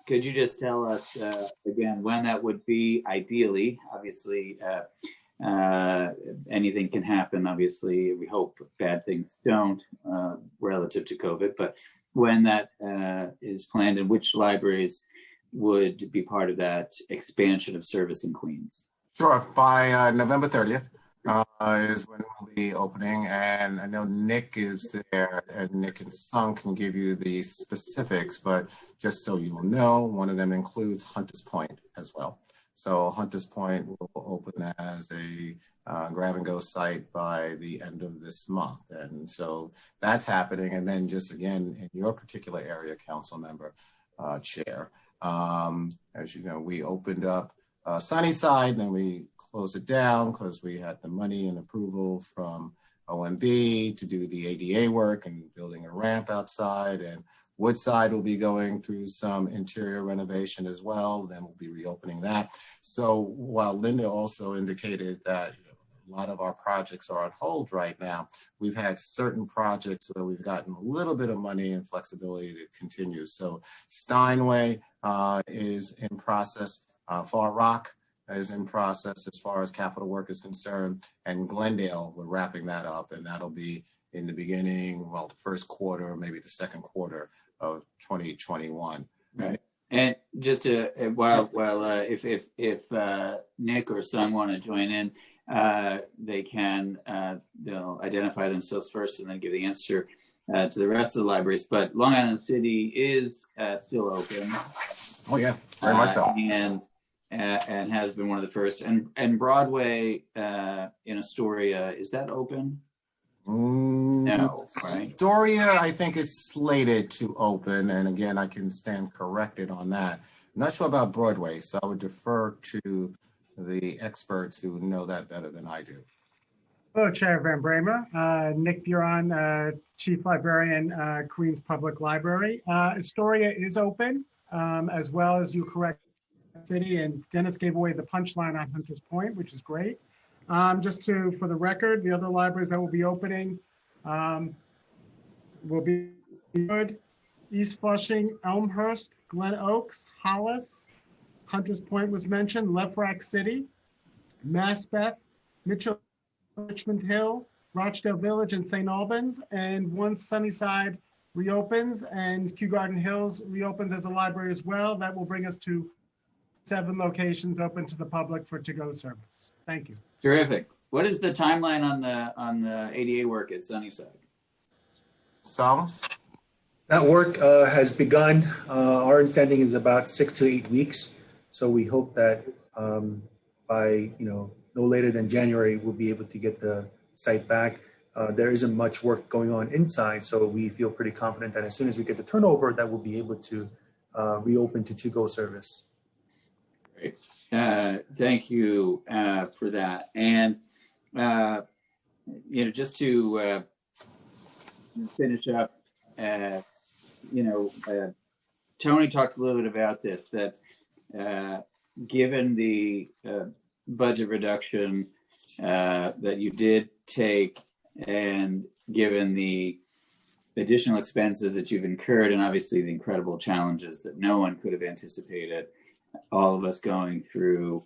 Could you just tell us again when that would be ideally? Obviously, anything can happen. Obviously, we hope bad things don't relative to COVID, but when that is planned and which libraries would be part of that expansion of service in Queens? Sure. By November 30th is when we'll be opening. And I know Nick is there, and Nick and Sung can give you the specifics, but just so you know, one of them includes Hunters Point as well. So Hunters Point will open as a grab and go site by the end of this month. And so that's happening. And then just again, in your particular area, council member, chair, as you know, we opened up Sunnyside, and then we closed it down because we had the money and approval from OMB to do the ADA work and building a ramp outside, and Woodside will be going through some interior renovation as well. Then we'll be reopening that. So while Linda also indicated that a lot of our projects are on hold right now, we've had certain projects where we've gotten a little bit of money and flexibility to continue. So Steinway is in process, Far Rock is in process as far as capital work is concerned, and Glendale, we're wrapping that up, and that'll be in the beginning, well, the first quarter, maybe the second quarter of 2021. Right. And just to, if Nick or Sung want to join in, they can, they'll identify themselves first and then give the answer to the rest of the libraries. But Long Island City is still open. Oh yeah, very much so. And has been one of the first. And Broadway in Astoria, is that open? No, right? Astoria, I think, is slated to open. And again, I can stand corrected on that. I'm not sure about Broadway, so I would defer to the experts who know that better than I do. Hello, Chair Van Bramer. Nick Buron, Chief Librarian, Queens Public Library. Astoria is open, as well as you correct City, and Dennis gave away the punchline on Hunters Point, which is great. For the record, the other libraries that will be opening will be Good, East Flushing, Elmhurst, Glen Oaks, Hollis, Hunters Point was mentioned, Lefrak City, Maspeth, Mitchell, Richmond Hill, Rochdale Village, and St. Albans. And once Sunnyside reopens and Kew Garden Hills reopens as a library as well, that will bring us to 7 locations open to the public for to-go service. Thank you. Terrific. What is the timeline on the ADA work at Sunnyside? Some? That work has begun. Our understanding is about 6 to 8 weeks. So we hope that by no later than January, we'll be able to get the site back. There isn't much work going on inside, so we feel pretty confident that as soon as we get the turnover, that we'll be able to reopen to-go service. Great. Thank you for that. And just to finish up, Tony talked a little bit about this, that given the budget reduction that you did take, and given the additional expenses that you've incurred, and obviously the incredible challenges that no one could have anticipated, all of us going through,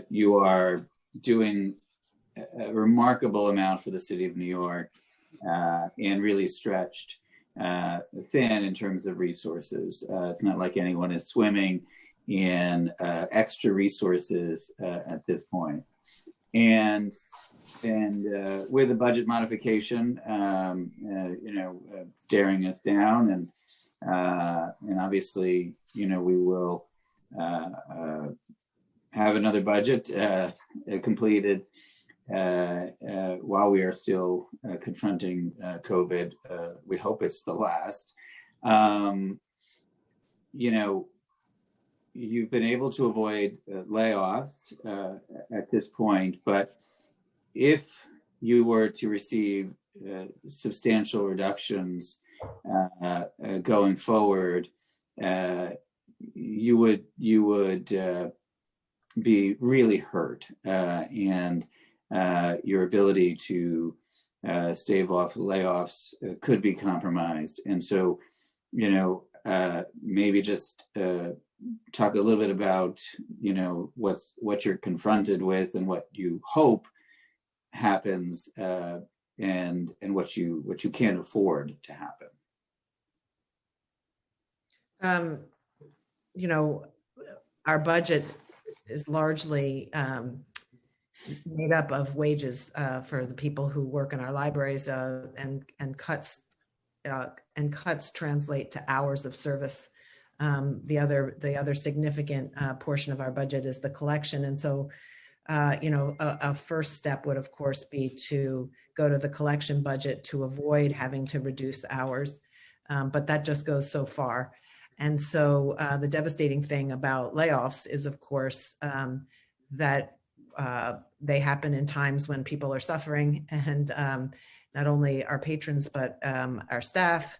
you are doing a remarkable amount for the city of New York, and really stretched thin in terms of resources. It's not like anyone is swimming in extra resources at this point. And with a budget modification, staring us down, and obviously, we will have another budget completed while we are still confronting COVID. We hope it's the last. You've been able to avoid layoffs at this point, but if you were to receive substantial reductions going forward, you would be really hurt, and your ability to stave off layoffs could be compromised. And so, maybe just talk a little bit about, what you're confronted with and what you hope happens, and what you can't afford to happen. Our budget is largely made up of wages for the people who work in our libraries, and cuts translate to hours of service. The other significant portion of our budget is the collection, and so a first step would of course be to go to the collection budget to avoid having to reduce hours, but that just goes so far. And so the devastating thing about layoffs is, of course, that they happen in times when people are suffering, and not only our patrons, but our staff,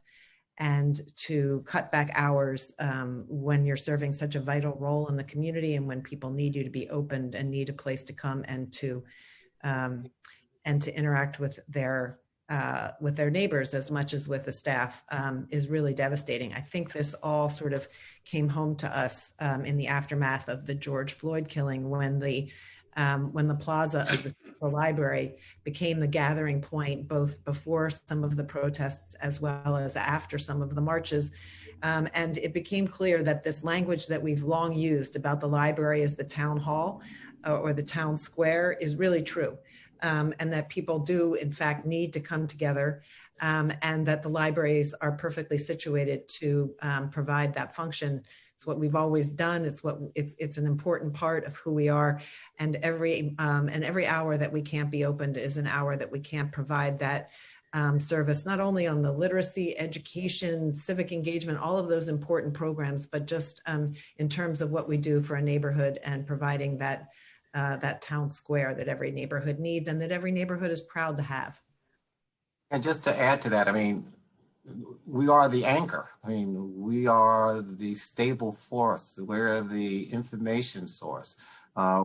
and to cut back hours when you're serving such a vital role in the community and when people need you to be opened and need a place to come and to interact with their neighbors as much as with the staff is really devastating. I think this all sort of came home to us in the aftermath of the George Floyd killing, when the plaza of the Central Library became the gathering point, both before some of the protests as well as after some of the marches. And it became clear that this language that we've long used about the library as the town hall or the town square is really true. And that people do, in fact, need to come together, and that the libraries are perfectly situated to provide that function. It's what we've always done. It's an important part of who we are. And every hour that we can't be opened is an hour that we can't provide that service, not only on the literacy, education, civic engagement, all of those important programs, but just in terms of what we do for a neighborhood and providing that town square that every neighborhood needs and that every neighborhood is proud to have. And just to add to that, I mean, we are the anchor. I mean, we are the stable force. We're the information source.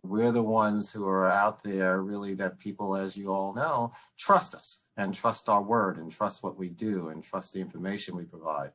We're the ones who are out there, really, that people, as you all know, trust us and trust our word and trust what we do and trust the information we provide.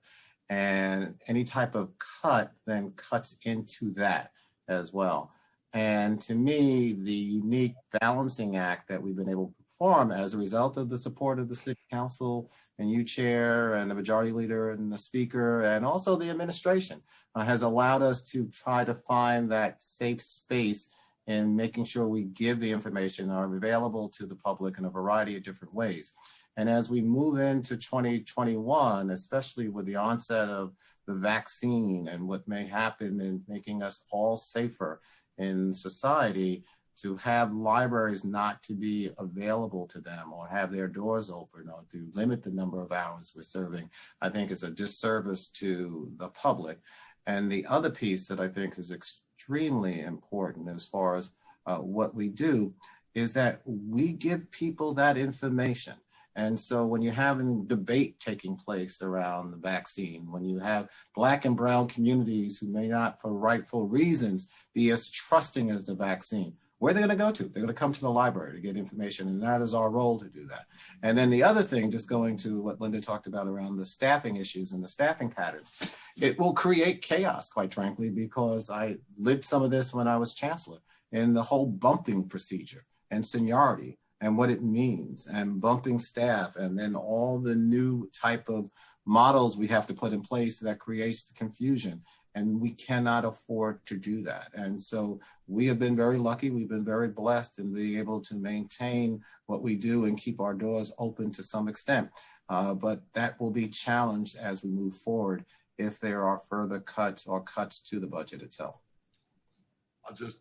And any type of cut then cuts into that as well. And to me, the unique balancing act that we've been able to perform as a result of the support of the City Council and you, Chair, and the Majority Leader and the Speaker, and also the administration, has allowed us to try to find that safe space in making sure we give the information are available to the public in a variety of different ways. And as we move into 2021, especially with the onset of the vaccine and what may happen in making us all safer in society, to have libraries not to be available to them or have their doors open or to limit the number of hours we're serving, I think is a disservice to the public. And the other piece that I think is extremely important as far as what we do is that we give people that information. And so when you're having debate taking place around the vaccine, when you have Black and brown communities who may not, for rightful reasons, be as trusting as the vaccine, where are they going to go to? They're going to come to the library to get information, and that is our role to do that. And then the other thing, just going to what Linda talked about around the staffing issues and the staffing patterns, it will create chaos, quite frankly, because I lived some of this when I was chancellor, and the whole bumping procedure and seniority and what it means, and bumping staff, and then all the new type of models we have to put in place that creates the confusion. And we cannot afford to do that. And so we have been very lucky. We've been very blessed in being able to maintain what we do and keep our doors open to some extent. But that will be challenged as we move forward if there are further cuts or cuts to the budget itself. I'll just,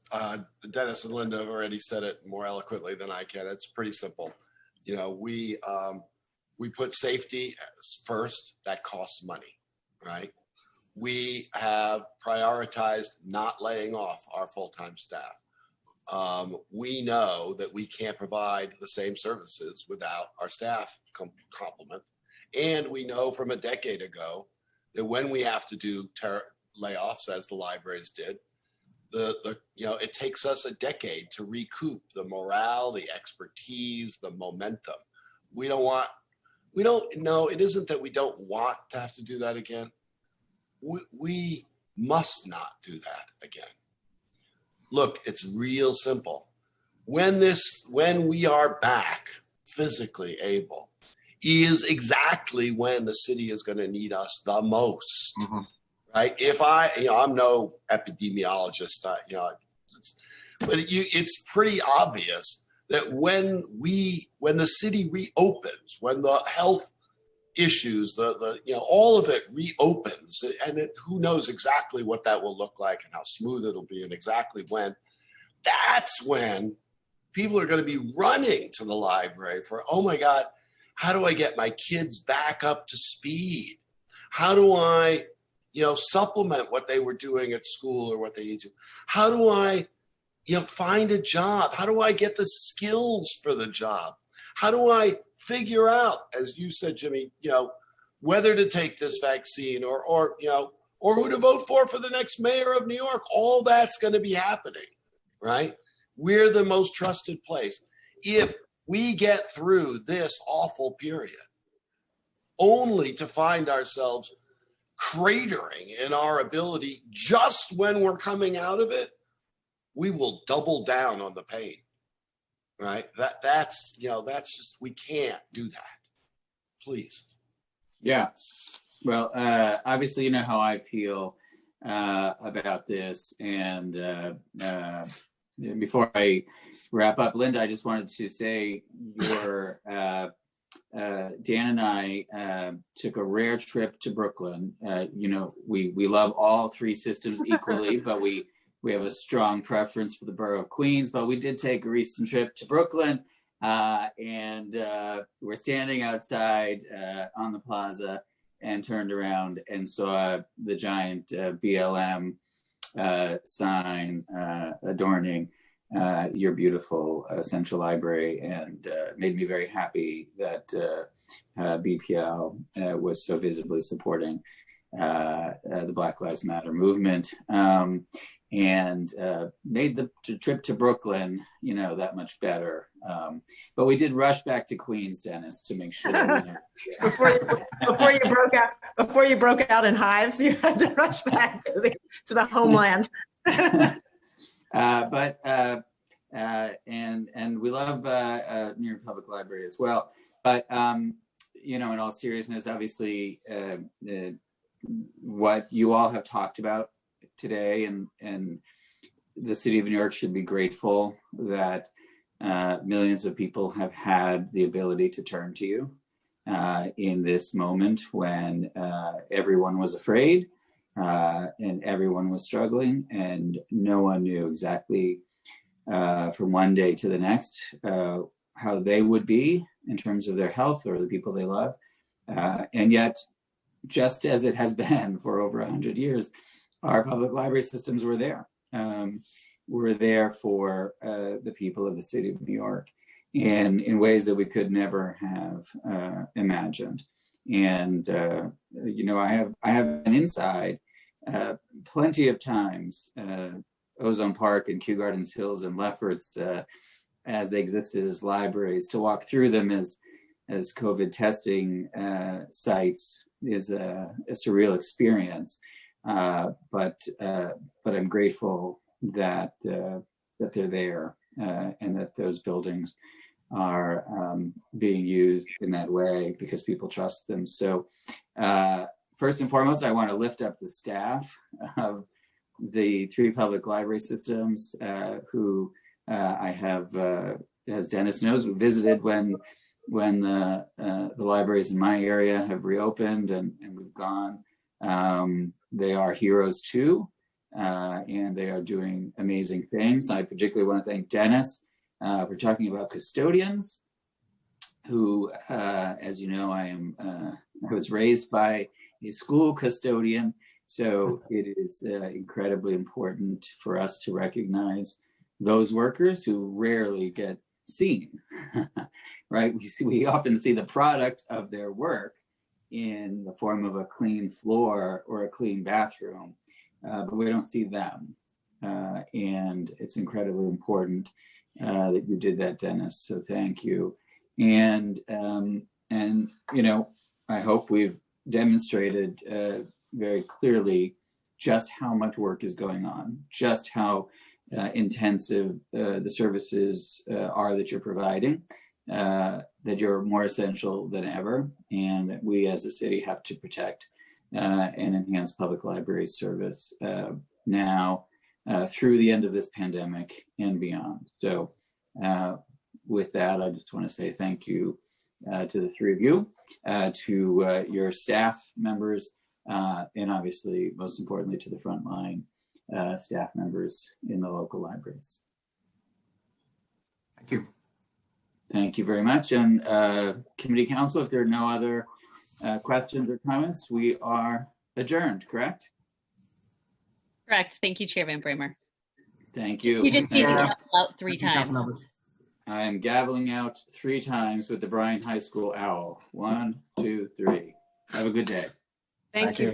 Dennis and Linda have already said it more eloquently than I can. It's pretty simple. You know, we put safety first. That costs money, right? We have prioritized not laying off our full-time staff. We know that we can't provide the same services without our staff complement. And we know from a decade ago that when we have to do layoffs, as the libraries did, it takes us a decade to recoup the morale, the expertise, the momentum. It isn't that we don't want to have to do that again. We must not do that again. Look, it's real simple. When we are back physically able is exactly when the city is going to need us the most. Mm-hmm. Right? If I'm no epidemiologist, but it's pretty obvious that when the city reopens, when the health issues, all of it reopens, and who knows exactly what that will look like and how smooth it'll be and exactly when, that's when people are going to be running to the library for, oh my God, how do I get my kids back up to speed? How do I supplement what they were doing at school or what they need to? How do I, find a job? How do I get the skills for the job? How do I figure out, as you said, Jimmy, whether to take this vaccine or who to vote for the next mayor of New York? All that's going to be happening, right? We're the most trusted place. If we get through this awful period, only to find ourselves cratering in our ability just when we're coming out of it, we will double down on the pain, right? That's just, we can't do that. Please. Yeah. Well, obviously, you know how I feel about this. And before I wrap up, Linda, I just wanted to say Dan and I took a rare trip to Brooklyn. We love all three systems equally, but we have a strong preference for the borough of Queens. But we did take a recent trip to Brooklyn, and we're standing outside on the plaza and turned around and saw the giant BLM sign adorning your beautiful Central Library, and made me very happy that BPL was so visibly supporting the Black Lives Matter movement, and made the trip to Brooklyn, that much better. But we did rush back to Queens, Dennis, to make sure. Before you broke out in hives, you had to rush back to the homeland. And we love New York Public Library as well. But in all seriousness, obviously, what you all have talked about today, and the city of New York should be grateful that millions of people have had the ability to turn to you in this moment when everyone was afraid and everyone was struggling, and no one knew exactly from one day to the next how they would be in terms of their health or the people they love. And yet, just as it has been for over 100 years, our public library systems were there. We're there for the people of the city of New York, and in ways that we could never have imagined. And I have been inside plenty of times, Ozone Park and Kew Gardens Hills and Lefferts, as they existed as libraries. To walk through them as COVID testing sites is a surreal experience. But I'm grateful that they're there, and that those buildings are being used in that way because people trust them. So first and foremost, I want to lift up the staff of the three public library systems who I have, as Dennis knows, we visited when the libraries in my area have reopened, and we've gone. They are heroes too, and they are doing amazing things. I particularly want to thank Dennis for talking about custodians, who, as you know, I was raised by a school custodian, so it is incredibly important for us to recognize those workers who rarely get seen, right? We often see the product of their work in the form of a clean floor or a clean bathroom, but we don't see them. And it's incredibly important that you did that, Dennis. So thank you. And I hope we've demonstrated very clearly just how much work is going on, just how intensive the services are that you're providing, that you're more essential than ever, and that we as a city have to protect and enhance public library service now through the end of this pandemic and beyond. So with that, I just want to say thank you to the three of you, to your staff members, and obviously, most importantly, to the frontline staff members in the local libraries. Thank you. Thank you very much. And Committee Council, if there are no other questions or comments, we are adjourned, correct? Correct. Thank you, Chair Van Bramer. Thank you. You just need to Yeah. gavel out 3 Thank you, council times. members. I am gaveling out 3 times with the Bryan High School owl. 1, 2, 3. Have a good day. Thank you.